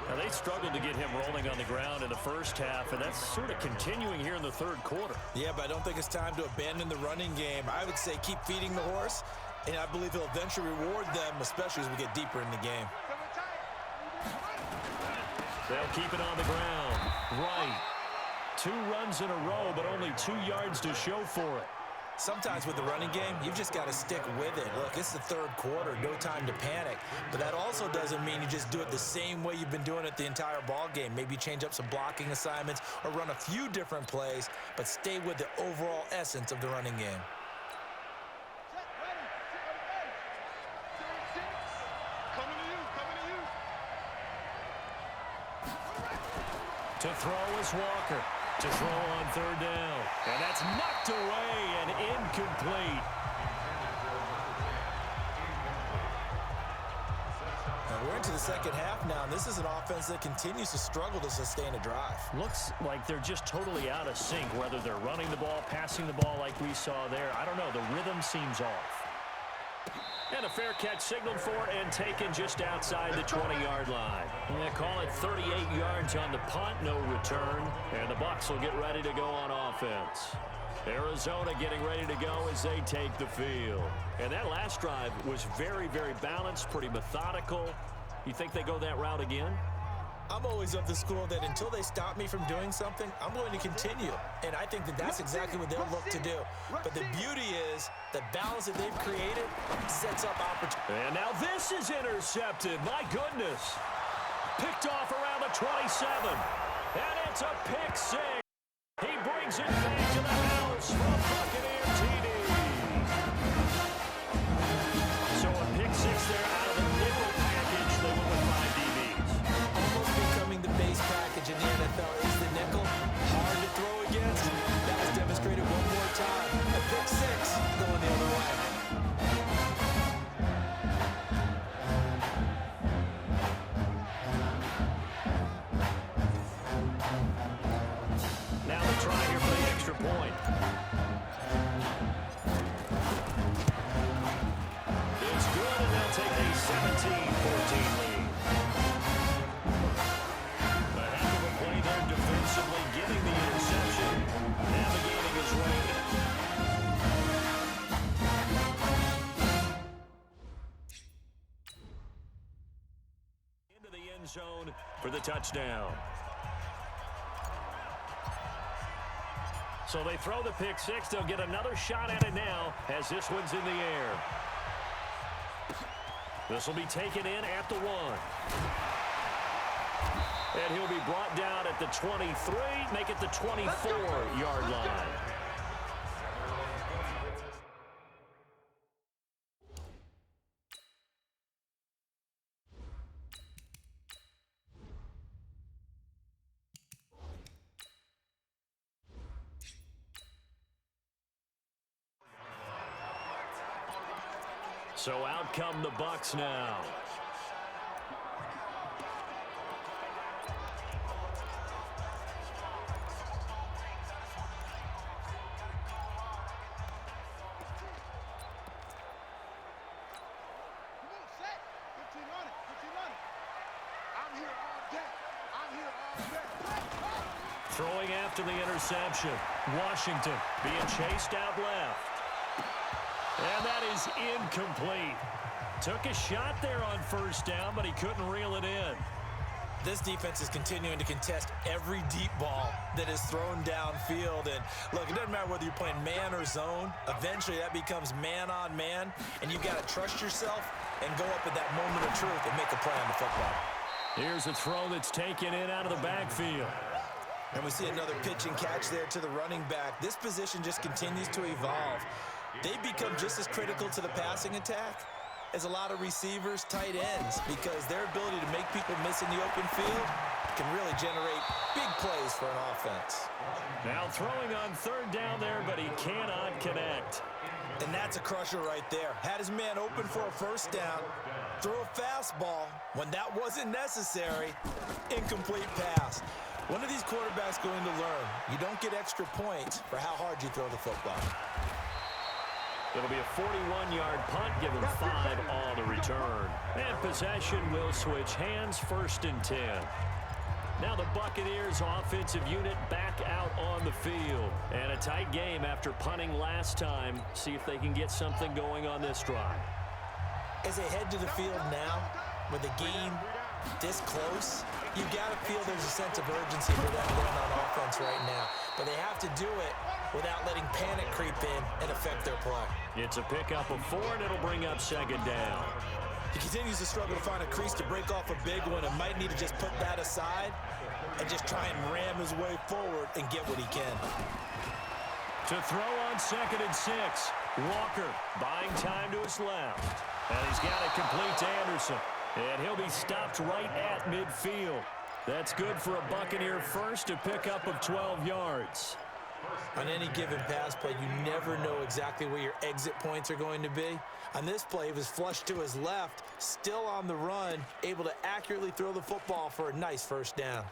Speaker 2: Now they struggled to get him rolling on the ground in the first half, and that's sort of continuing here in the 3rd quarter.
Speaker 1: Yeah, but I don't think it's time to abandon the running game. I would say keep feeding the horse, and I believe he'll eventually reward them, especially as we get deeper in the game.
Speaker 2: They'll keep it on the ground, right. 2 runs in a row, but only 2 yards to show for it.
Speaker 1: Sometimes with the running game, you've just got to stick with it. Look, it's the 3rd quarter, no time to panic. But that also doesn't mean you just do it the same way you've been doing it the entire ball game. Maybe change up some blocking assignments or run a few different plays, but stay with the overall essence of the running game.
Speaker 2: To throw is Walker. To throw on 3rd down. And that's knocked away and incomplete.
Speaker 1: Now we're into the second half now, and this is an offense that continues to struggle to sustain a drive.
Speaker 2: Looks like they're just totally out of sync, whether they're running the ball, passing the ball like we saw there. I don't know. The rhythm seems off. And a fair catch signaled for and taken just outside the 20-yard line. They call it 38 yards on the punt, no return. And the Bucs will get ready to go on offense. Arizona getting ready to go as they take the field. And that last drive was very, very balanced, pretty methodical. You think they go that route again?
Speaker 1: I'm always of the school that until they stop me from doing something, I'm going to continue. And I think that that's exactly what they'll look to do. But the beauty is the balance that they've created sets up opportunity.
Speaker 2: And now this is intercepted. My goodness. Picked off around the 27. And it's a pick 6. He brings it back to the house from Buccaneer TD. So a pick 6 there out of the nickel package. They went with 5 DBs.
Speaker 1: Almost becoming the base package in the NFL is the nickel. Hard to throw against. That was demonstrated one more time. A pick 6 going the other way.
Speaker 2: Now the try here for the extra point. It's good, and they'll take a 17-14 lead. A heck of a play there defensively, getting the interception, navigating his way. Into the end zone for the touchdown. So they throw the pick 6. They'll get another shot at it now as this one's in the air. This will be taken in at the 1. And he'll be brought down at the 23, make it the 24-yard line. So out come the Bucs now. Throwing after the interception. Washington being chased out left. And that is incomplete. Took a shot there on first down, but he couldn't reel it in.
Speaker 1: This defense is continuing to contest every deep ball that is thrown downfield. And look, it doesn't matter whether you're playing man or zone. Eventually, that becomes man on man. And you've got to trust yourself and go up at that moment of truth and make a play on the football.
Speaker 2: Here's a throw that's taken in out of the backfield.
Speaker 1: And we see another pitch and catch there to the running back. This position just continues to evolve. They become just as critical to the passing attack as a lot of receivers, tight ends, because their ability to make people miss in the open field can really generate big plays for an offense.
Speaker 2: Now throwing on third down there, but he cannot connect.
Speaker 1: And that's a crusher right there. Had his man open for a first down, throw a fastball when that wasn't necessary, incomplete pass. One of these quarterbacks going to learn, you don't get extra points for how hard you throw the football.
Speaker 2: It'll be a 41-yard punt, given 5 on the return. And possession will switch hands, 1st and 10. Now the Buccaneers offensive unit back out on the field. And a tight game after punting last time. See if they can get something going on this drive.
Speaker 1: As they head to the field now, with the game this close, you got to feel there's a sense of urgency for them going on offense right now. But they have to do it without letting panic creep in and affect their play.
Speaker 2: It's a pickup of 4, and it'll bring up 2nd down.
Speaker 1: He continues to struggle to find a crease to break off a big one and might need to just put that aside and just try and ram his way forward and get what he can.
Speaker 2: To throw on 2nd and 6, Walker buying time to his left. And he's got it complete to Anderson. And he'll be stopped right at midfield. That's good for a Buccaneer first, a pickup of 12 yards.
Speaker 1: On any given pass play, you never know exactly where your exit points are going to be. On this play, he was flushed to his left, still on the run, able to accurately throw the football for a nice first down.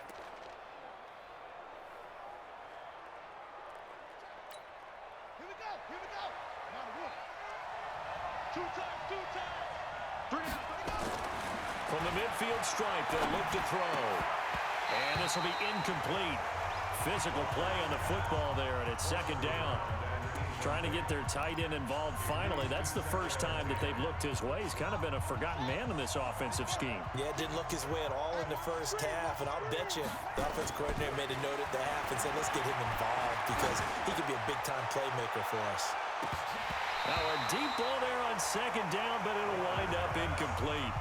Speaker 3: Here we go. Here we go. Now, 2 times, 2 times. 3 times.
Speaker 2: From the midfield stripe, they'll look to throw. And this will be incomplete. Physical play on the football there, and it's 2nd down. Trying to get their tight end involved finally. That's the first time that they've looked his way. He's kind of been a forgotten man in this offensive scheme.
Speaker 1: Yeah, it didn't look his way at all in the first half, and I'll bet you the offense coordinator made a note at the half and said, let's get him involved because he could be a big-time playmaker for us.
Speaker 2: Now a deep ball there on 2nd down, but it'll wind up incomplete.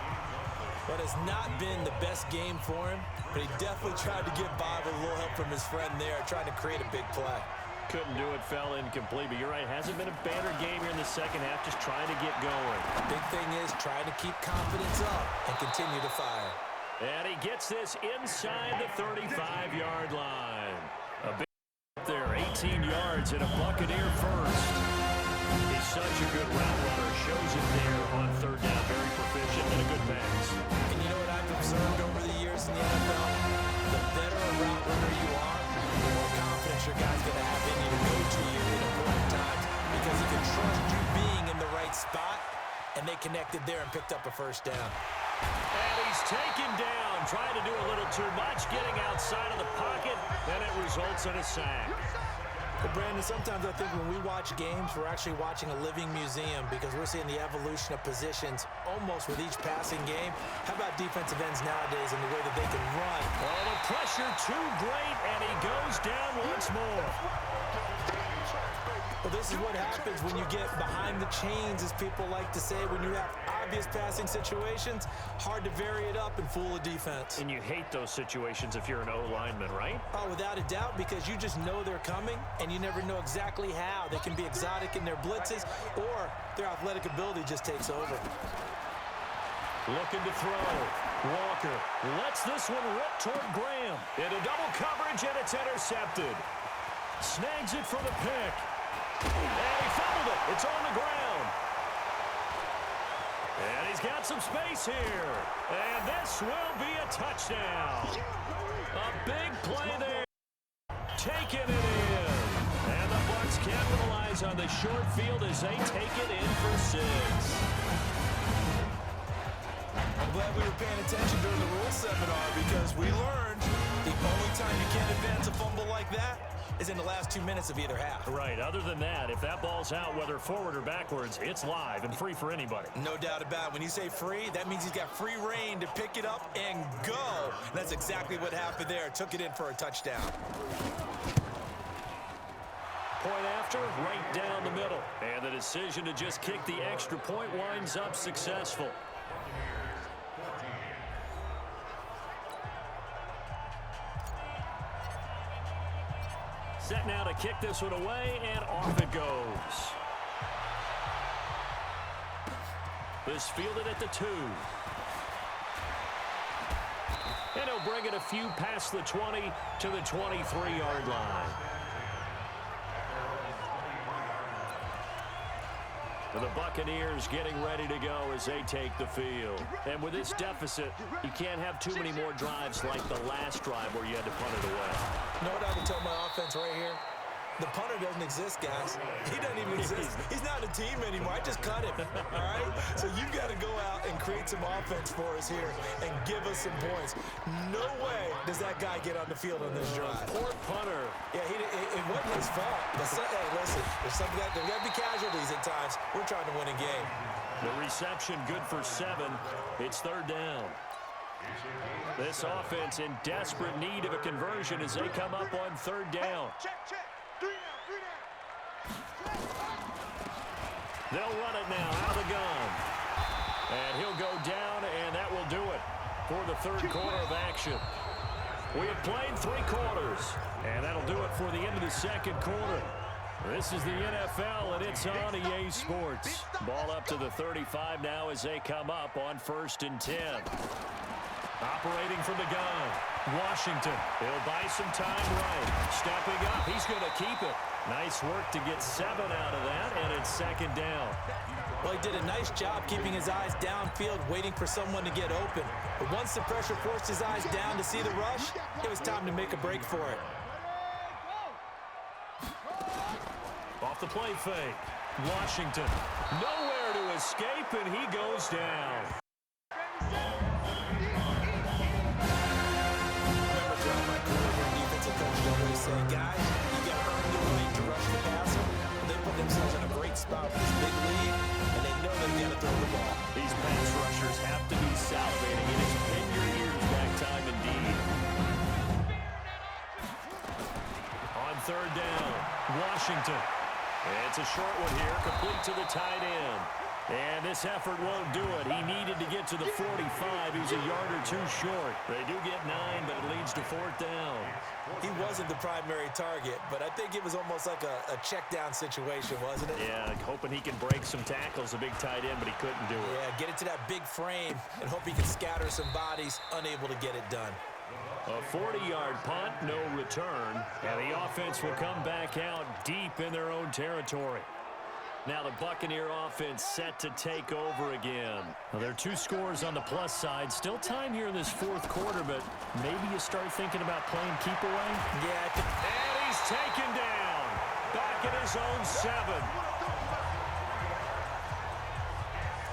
Speaker 1: But it's not been the best game for him, but he definitely tried to get by with a little help from his friend there, trying to create a big play.
Speaker 2: Couldn't do it, fell incomplete, but you're right, hasn't been a banner game here in the second half, just trying to get going.
Speaker 1: The big thing is trying to keep confidence up and continue to fire.
Speaker 2: And he gets this inside the 35-yard line. A big there, 18 yards and a Buccaneer first. He's such a good route runner, shows it there on 3rd down, very proficient and a good pass.
Speaker 1: And you know what I've observed over the years in the NFL? The better a route runner you are, the more confidence your guy's going to have in you to go to you at important times because he can trust you being in the right spot, and they connected there and picked up a first down.
Speaker 2: And he's taken down, trying to do a little too much, getting outside of the pocket, and it results in a sack.
Speaker 1: Well, Brandon, sometimes I think when we watch games, we're actually watching a living museum because we're seeing the evolution of positions almost with each passing game. How about defensive ends nowadays and the way that they can run?
Speaker 2: Oh, the pressure too great, and he goes down once more.
Speaker 1: Well, this is what happens when you get behind the chains, as people like to say, when you have obvious passing situations, hard to vary it up and fool a defense.
Speaker 2: And you hate those situations if you're an O-lineman, right?
Speaker 1: Oh, without a doubt, because you just know they're coming, and you never know exactly how. They can be exotic in their blitzes, or their athletic ability just takes over.
Speaker 2: Looking to throw. Walker lets this one rip toward Graham. Into double coverage, and it's intercepted. Snags it for the pick. And he fumbled it. It's on the ground. And he's got some space here. And this will be a touchdown. A big play there. Taking it in. And the Bucs capitalize on the short field as they take it in for 6.
Speaker 1: I'm glad we were paying attention during the rule seminar because we learned the only time you can't advance a fumble like that is in the last 2 minutes of either half.
Speaker 2: Right. Other than that, if that ball's out, whether forward or backwards, it's live and free for anybody.
Speaker 1: No doubt about it. When you say free, that means he's got free reign to pick it up and go. And that's exactly what happened there. Took it in for a touchdown.
Speaker 2: Point after, right down the middle. And the decision to just kick the extra point winds up successful. Set now to kick this one away, and off it goes. This fielded at the 2. And he'll bring it a few past the 20 to the 23-yard line. The Buccaneers getting ready to go as they take the field. And with this deficit, you can't have too many more drives like the last drive where you had to punt it away.
Speaker 1: You know what I would tell my offense right here? The punter doesn't exist, guys. He doesn't even exist. He's not a team anymore. I just cut him, all right? So you've got to go out and create some offense for us here and give us some points. No way does that guy get on the field on this drive.
Speaker 2: Poor punter.
Speaker 1: Yeah, it wasn't his fault. But hey, listen, there's got to be casualties at times. We're trying to win a game.
Speaker 2: The reception good for 7. It's 3rd down. This offense in desperate need of a conversion as they come up on 3rd down.
Speaker 3: Check, check. 3 down.
Speaker 2: They'll run it now out of the gun. And he'll go down, and that will do it for the 3rd quarter of action. We have played 3 quarters, and that'll do it for the end of the 2nd quarter. This is the NFL, and it's on EA Sports. Ball up to the 35 now as they come up on 1st and 10. Operating from the gun, Washington. He'll buy some time right. Stepping up, he's going to keep it. Nice work to get 7 out of that, and it's 2nd down.
Speaker 1: Well, he did a nice job keeping his eyes downfield, waiting for someone to get open. But once the pressure forced his eyes down to see the rush, it was time to make a break for it.
Speaker 2: Off the play fake. Washington. Nowhere to escape, and he goes down.
Speaker 1: Remember throughout my career, when defensive coaches always say, guys, you got to earn the right to rush the passer. They put themselves in a great spot with this big lead, and they know they've got to throw the ball.
Speaker 2: These pass rushers have to be salivating. It has been your years back time indeed. On 3rd down, Washington. It's a short one here, complete to the tight end. And this effort won't do it. He needed to get to the 45. He was a yard or 2 short. They do get 9, but it leads to 4th down.
Speaker 1: He wasn't the primary target, but I think it was almost like a check down situation, wasn't it?
Speaker 2: Yeah, hoping he can break some tackles, a big tight end, but he couldn't do it.
Speaker 1: Yeah, get it to that big frame and hope he can scatter some bodies, unable to get it done.
Speaker 2: A 40-yard punt, no return, and the offense will come back out deep in their own territory. Now the Buccaneer offense set to take over again. Well, there are 2 scores on the plus side. Still time here in this 4th quarter, but maybe you start thinking about playing keep away?
Speaker 1: Yeah.
Speaker 2: And he's taken down. Back at his own 7.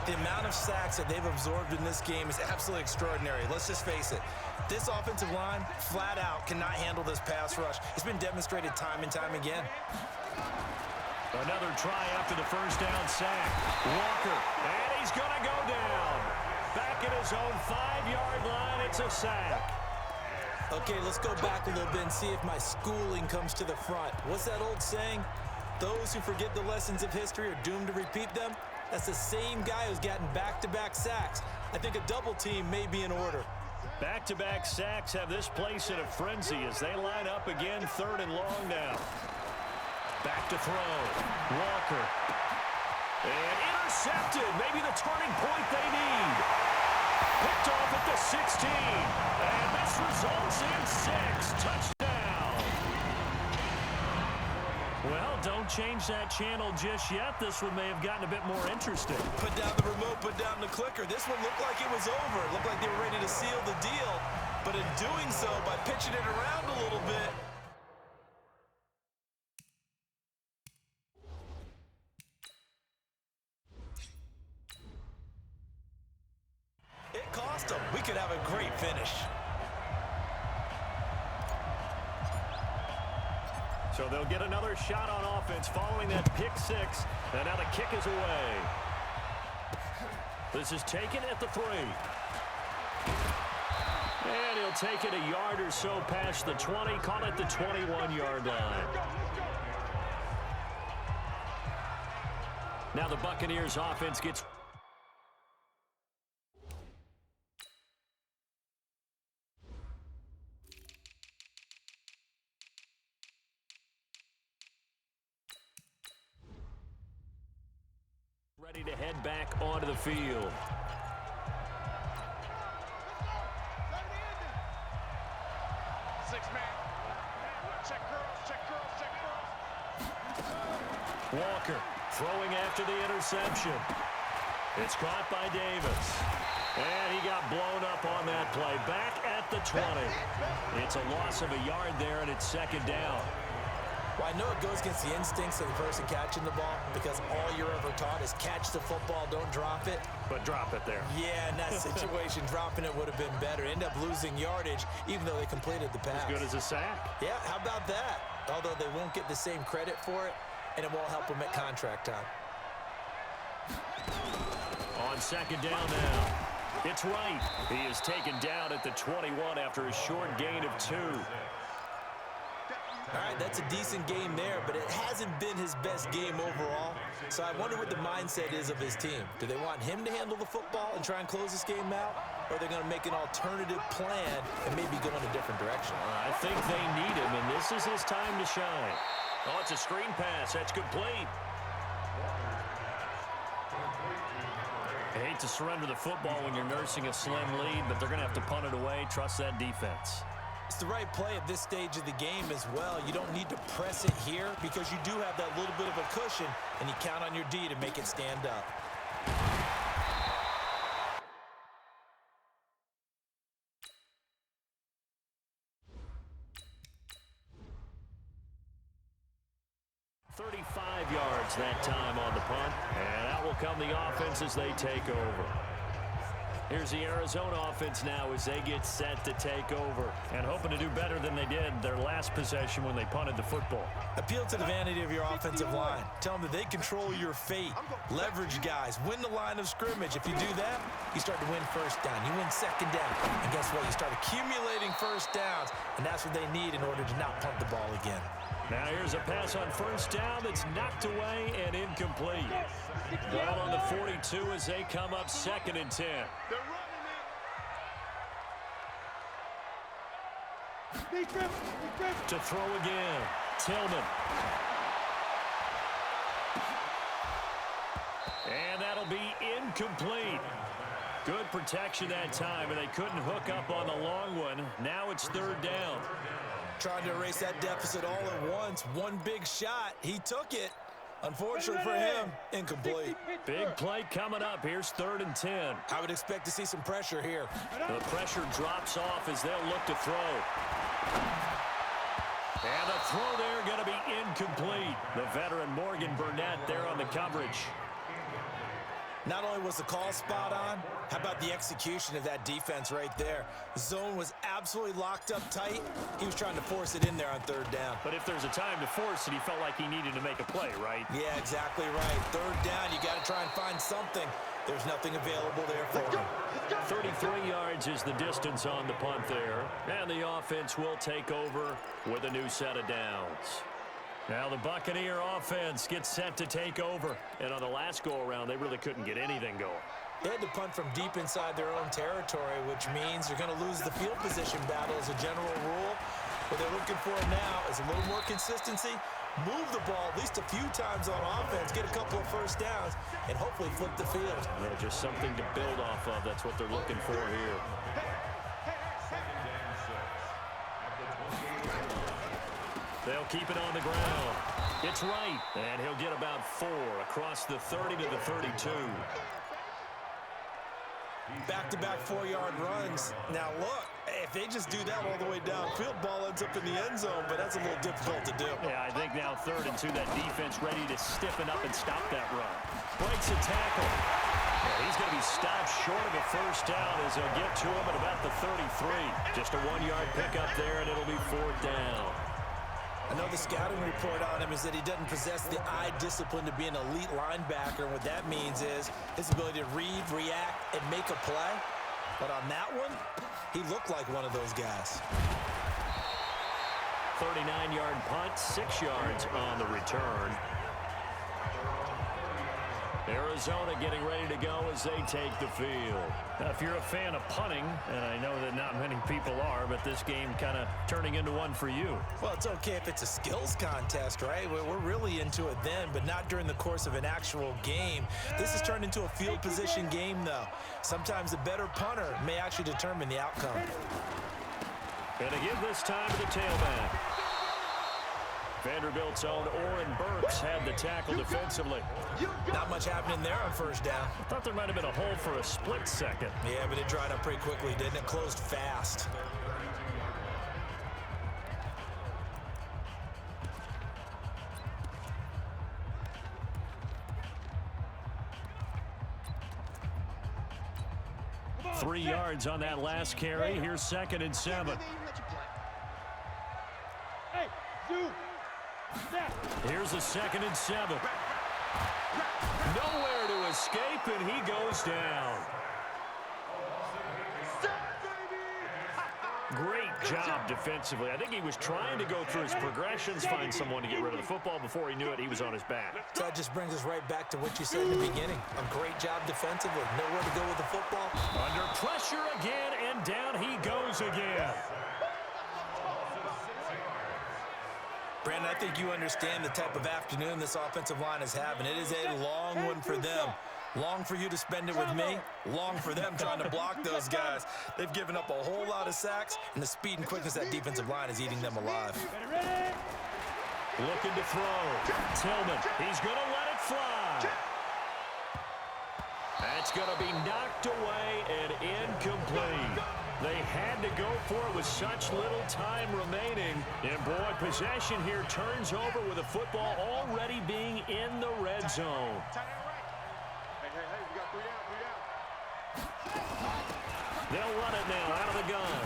Speaker 1: The amount of sacks that they've absorbed in this game is absolutely extraordinary. Let's just face it. This offensive line, flat out, cannot handle this pass rush. It's been demonstrated time and time again.
Speaker 2: Another try after the 1st down sack. Walker, and he's going to go down. Back at his own 5-yard line, it's a sack.
Speaker 1: Okay, let's go back a little bit and see if my schooling comes to the front. What's that old saying? Those who forget the lessons of history are doomed to repeat them. That's the same guy who's gotten back-to-back sacks. I think a double team may be in order.
Speaker 2: Back-to-back sacks have this place in a frenzy as they line up again, 3rd and long now. Back to throw. Walker. And intercepted. Maybe the turning point they need. Picked off at the 16. And this results in 6. Touchdown. Well, don't change that channel just yet. This one may have gotten a bit more interesting.
Speaker 1: Put down the remote, put down the clicker. This one looked like it was over. It looked like they were ready to seal the deal. But in doing so, by pitching it around a little bit, it cost them. We could have a great finish.
Speaker 2: So they'll get another shot on offense following that pick six. And now the kick is away. This is taken at the 3. And he'll take it a yard or so past the 20. Call it the 21-yard line. Now the Buccaneers offense gets... ready to head back onto the field.
Speaker 3: Six-man. Check girls, check girls, check girls.
Speaker 2: Walker throwing after the interception. It's caught by Davis. And he got blown up on that play. Back at the 20. It's a loss of a yard there, and it's second down.
Speaker 1: Well, I know it goes against the instincts of the person catching the ball because all you're ever taught is catch the football, don't drop it.
Speaker 2: But drop it there.
Speaker 1: Yeah, in that situation, dropping it would have been better. End up losing yardage, even though they completed the pass.
Speaker 2: As good as a sack.
Speaker 1: Yeah, how about that? Although they won't get the same credit for it, and it won't help them at contract time.
Speaker 2: On second down now. It's Wright. He is taken down at the 21 after a short gain of 2.
Speaker 1: All right, that's a decent game there, but it hasn't been his best game overall. So I wonder what the mindset is of his team. Do they want him to handle the football and try and close this game out? Or are they going to make an alternative plan and maybe go in a different direction?
Speaker 2: I think they need him, and this is his time to shine. Oh, it's a screen pass. That's complete. I hate to surrender the football when you're nursing a slim lead, but they're going to have to punt it away. Trust that defense.
Speaker 1: It's the right play at this stage of the game as well. You don't need to press it here because you do have that little bit of a cushion, and you count on your D to make it stand up.
Speaker 2: .35 yards that time on the punt, and out will come the offense as they take over. Here's the Arizona offense now as they get set to take over and hoping to do better than they did their last possession when they punted the football.
Speaker 1: Appeal to the vanity of your offensive line. Tell them that they control your fate. Leverage guys. Win the line of scrimmage. If you do that, you start to win first down. You win second down. And guess what? You start accumulating first downs, and that's what they need in order to not punt the ball again.
Speaker 2: Now here's a pass on first down that's knocked away and incomplete. Ball on the 42 as they come up 2nd and 10. To throw again, Tillman. And that'll be incomplete. Good protection that time, and they couldn't hook up on the long one. Now it's 3rd down.
Speaker 1: Trying to erase that deficit all at once. One big shot. He took it. Unfortunately for him, incomplete.
Speaker 2: Big play coming up. Here's 3rd and 10.
Speaker 1: I would expect to see some pressure here.
Speaker 2: The pressure drops off as they'll look to throw. And the throw there going to be incomplete. The veteran Morgan Burnett there on the coverage.
Speaker 1: Not only was the call spot on, how about the execution of that defense right there? The zone was absolutely locked up tight. He was trying to force it in there on 3rd down.
Speaker 2: But if there's a time to force it, he felt like he needed to make a play, right?
Speaker 1: Yeah, exactly right. 3rd down, you got to try and find something. There's nothing available there for him.
Speaker 2: 33 yards is the distance on the punt there. And the offense will take over with a new set of downs. Now the Buccaneer offense gets set to take over. And on the last go-around, they really couldn't get anything going.
Speaker 1: They had to punt from deep inside their own territory, which means you're going to lose the field position battle as a general rule. What they're looking for now is a little more consistency, move the ball at least a few times on offense, get a couple of first downs, and hopefully flip the field.
Speaker 2: Yeah, just something to build off of. That's what they're looking for here. They'll keep it on the ground. It's right, and he'll get about 4 across the 30 to the 32.
Speaker 1: Back-to-back 4-yard runs. Now, look, if they just do that all the way downfield, ball ends up in the end zone, but that's a little difficult to do.
Speaker 2: Yeah, I think now 3rd and 2, that defense ready to stiffen up and stop that run. Breaks a tackle. Yeah, he's going to be stopped short of a first down as they'll get to him at about the 33. Just a 1-yard pickup there, and it'll be 4th down.
Speaker 1: I know the scouting report on him is that he doesn't possess the eye discipline to be an elite linebacker. And what that means is his ability to read, react, and make a play. But on that one, he looked like one of those guys.
Speaker 2: 39-yard punt, 6 yards on the return. Arizona getting ready to go as they take the field. Now, if you're a fan of punting, and I know that not many people are, but this game kind of turning into one for you.
Speaker 1: Well, it's okay if it's a skills contest, right? We're really into it then, but not during the course of an actual game. This has turned into a field position game, though. Sometimes the better punter may actually determine the outcome.
Speaker 2: And to give this time to the tailback. Vanderbilt's own Oren Burks had the tackle defensively.
Speaker 1: Not much happening there on first down.
Speaker 2: Thought there might have been a hole for a split second.
Speaker 1: Yeah, but it dried up pretty quickly, didn't it? Closed fast.
Speaker 2: Three yards on that last carry. Here's 2nd and 7.
Speaker 3: Hey, Zoo.
Speaker 2: Here's a 2nd and 7. Nowhere to escape, and he goes down. Great job defensively. I think he was trying to go through his progressions, find someone to get rid of the football. Before he knew it, he was on his back.
Speaker 1: So that just brings us right back to what you said in the beginning. A great job defensively. Nowhere to go with the football.
Speaker 2: Under pressure again, and down he goes again.
Speaker 1: Brandon, I think you understand the type of afternoon this offensive line is having. It is a long one for them. Long for you to spend it with me. Long for them trying to block those guys. They've given up a whole lot of sacks, and the speed and quickness of that defensive line is eating them alive.
Speaker 2: Looking to throw. Tillman, he's going to let it fly. That's going to be knocked away and incomplete. They had to go for it with such little time remaining. And, boy, possession here turns over with the football already being in the red zone.
Speaker 3: Hey, we got 3 down.
Speaker 2: They'll run it now out of the gun.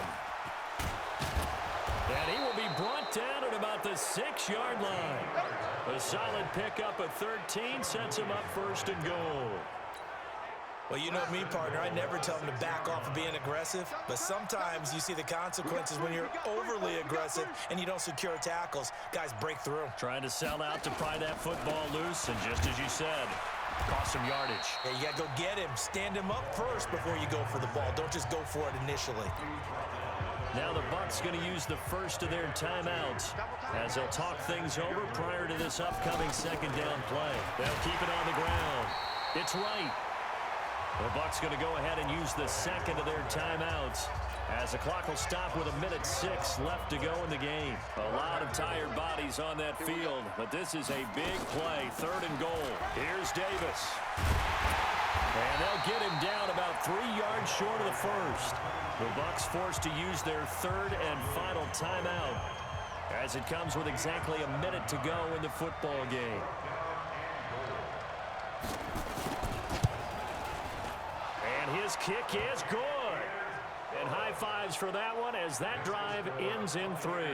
Speaker 2: And he will be brought down at about the 6-yard line. A solid pickup of 13 sets him up 1st and goal.
Speaker 1: Well, you know me, partner. I never tell them to back off of being aggressive, but sometimes you see the consequences when you're overly aggressive and you don't secure tackles. Guys break through.
Speaker 2: Trying to sell out to pry that football loose, and just as you said, cost some yardage.
Speaker 1: Yeah, you got to go get him. Stand him up first before you go for the ball. Don't just go for it initially.
Speaker 2: Now the Bucs going to use the first of their timeouts as they'll talk things over prior to this upcoming 2nd down play. They'll keep it on the ground. It's right. The Bucs going to go ahead and use the 2nd of their timeouts as the clock will stop with 1:06 left to go in the game. A lot of tired bodies on that field, but this is a big play, 3rd and goal. Here's Davis. And they'll get him down about 3 yards short of the first. The Bucs forced to use their 3rd and final timeout as it comes with exactly a minute to go in the football game. His kick is good. And high fives for that one as that drive ends in 3.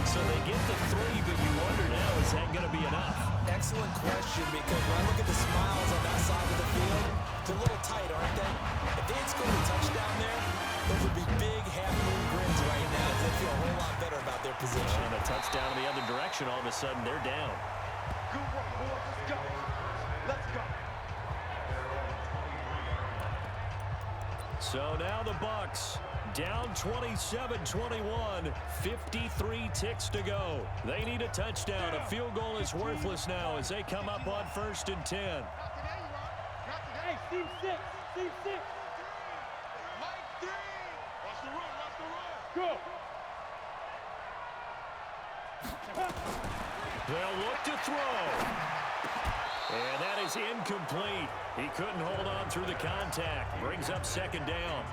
Speaker 2: So they get the 3, but you wonder now, is that going to be enough?
Speaker 1: Excellent question, because when I look at the smiles on that side of the field, they're a little tight, aren't they? If they had scored a touchdown there, those would be big half-moon grins right now as they feel a whole lot better about their position.
Speaker 2: And a touchdown in the other direction, all of a sudden they're down.
Speaker 3: Good work, boys. Let's go. Let's go.
Speaker 2: So now the Bucs down 27-21, 53 ticks to go. They need a touchdown. A field goal is worthless now as they come up on 1st and 10.
Speaker 3: Hey, team 6. Team 6. Mike 3. Watch the run. Watch the run. Go.
Speaker 2: They'll look to throw. And that is incomplete. He couldn't hold on through the contact. Brings up second down.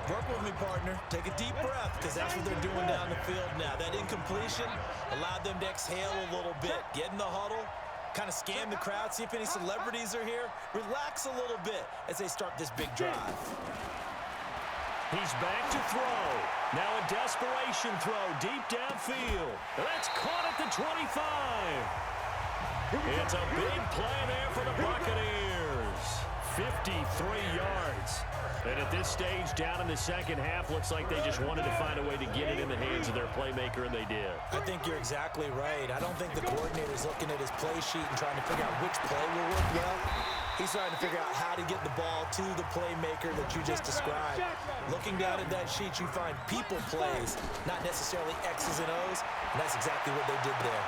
Speaker 1: Work with me, partner. Take a deep breath, because that's what they're doing down the field now. That incompletion allowed them to exhale a little bit. Get in the huddle, kind of scan the crowd, see if any celebrities are here. Relax a little bit as they start this big drive.
Speaker 2: He's back to throw. Now a desperation throw deep downfield. That's caught at the 25. It's a big play there for the Buccaneers. 53 yards. And at this stage, down in the second half, looks like they just wanted to find a way to get it in the hands of their playmaker, and they did.
Speaker 1: I think you're exactly right. I don't think the coordinator's looking at his play sheet and trying to figure out which play will work well. He's trying to figure out how to get the ball to the playmaker that you just described. Looking down at that sheet, you find people plays, not necessarily X's and O's, and that's exactly what they did there.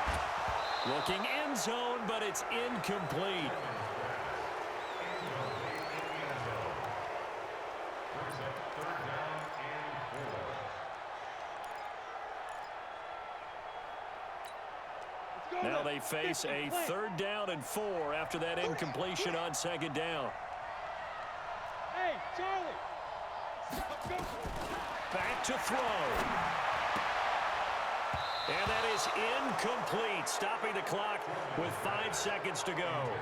Speaker 2: Looking end zone, but it's incomplete. Now they face a 3rd down and 4 after that incompletion on second down.
Speaker 3: Hey, Charlie. Let's go.
Speaker 2: Back to throw. And that is incomplete, stopping the clock with 5 seconds to go.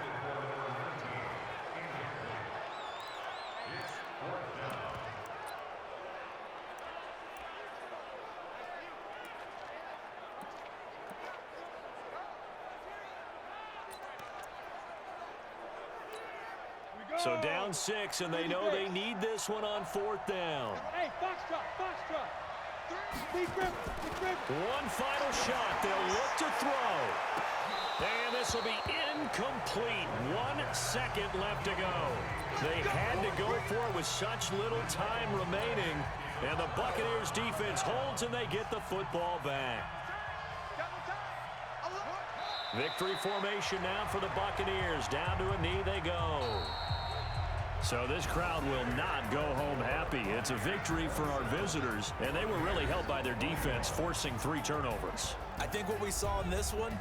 Speaker 2: So down 6, and they know they need this one on 4th down.
Speaker 3: Hey, Foxtrot, Foxtrot. Big grip.
Speaker 2: One final shot. They'll look to throw. And this will be incomplete. 1 second left to go. They had to go for it with such little time remaining. And the Buccaneers defense holds, and they get the football back. Victory formation now for the Buccaneers. Down to a knee they go. So this crowd will not go home happy. It's a victory for our visitors, and they were really helped by their defense, forcing 3 turnovers.
Speaker 1: I think what we saw in this one,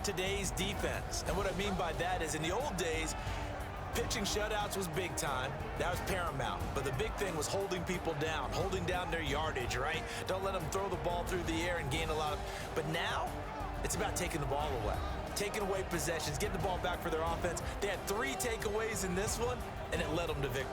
Speaker 1: today's defense. And what I mean by that is in the old days, pitching shutouts was big time. That was paramount. But the big thing was holding people down, holding down their yardage, right? Don't let them throw the ball through the air and gain a lot of... But now, it's about taking the ball away. Taking away possessions, getting the ball back for their offense. They had 3 takeaways in this one, and it led them to victory.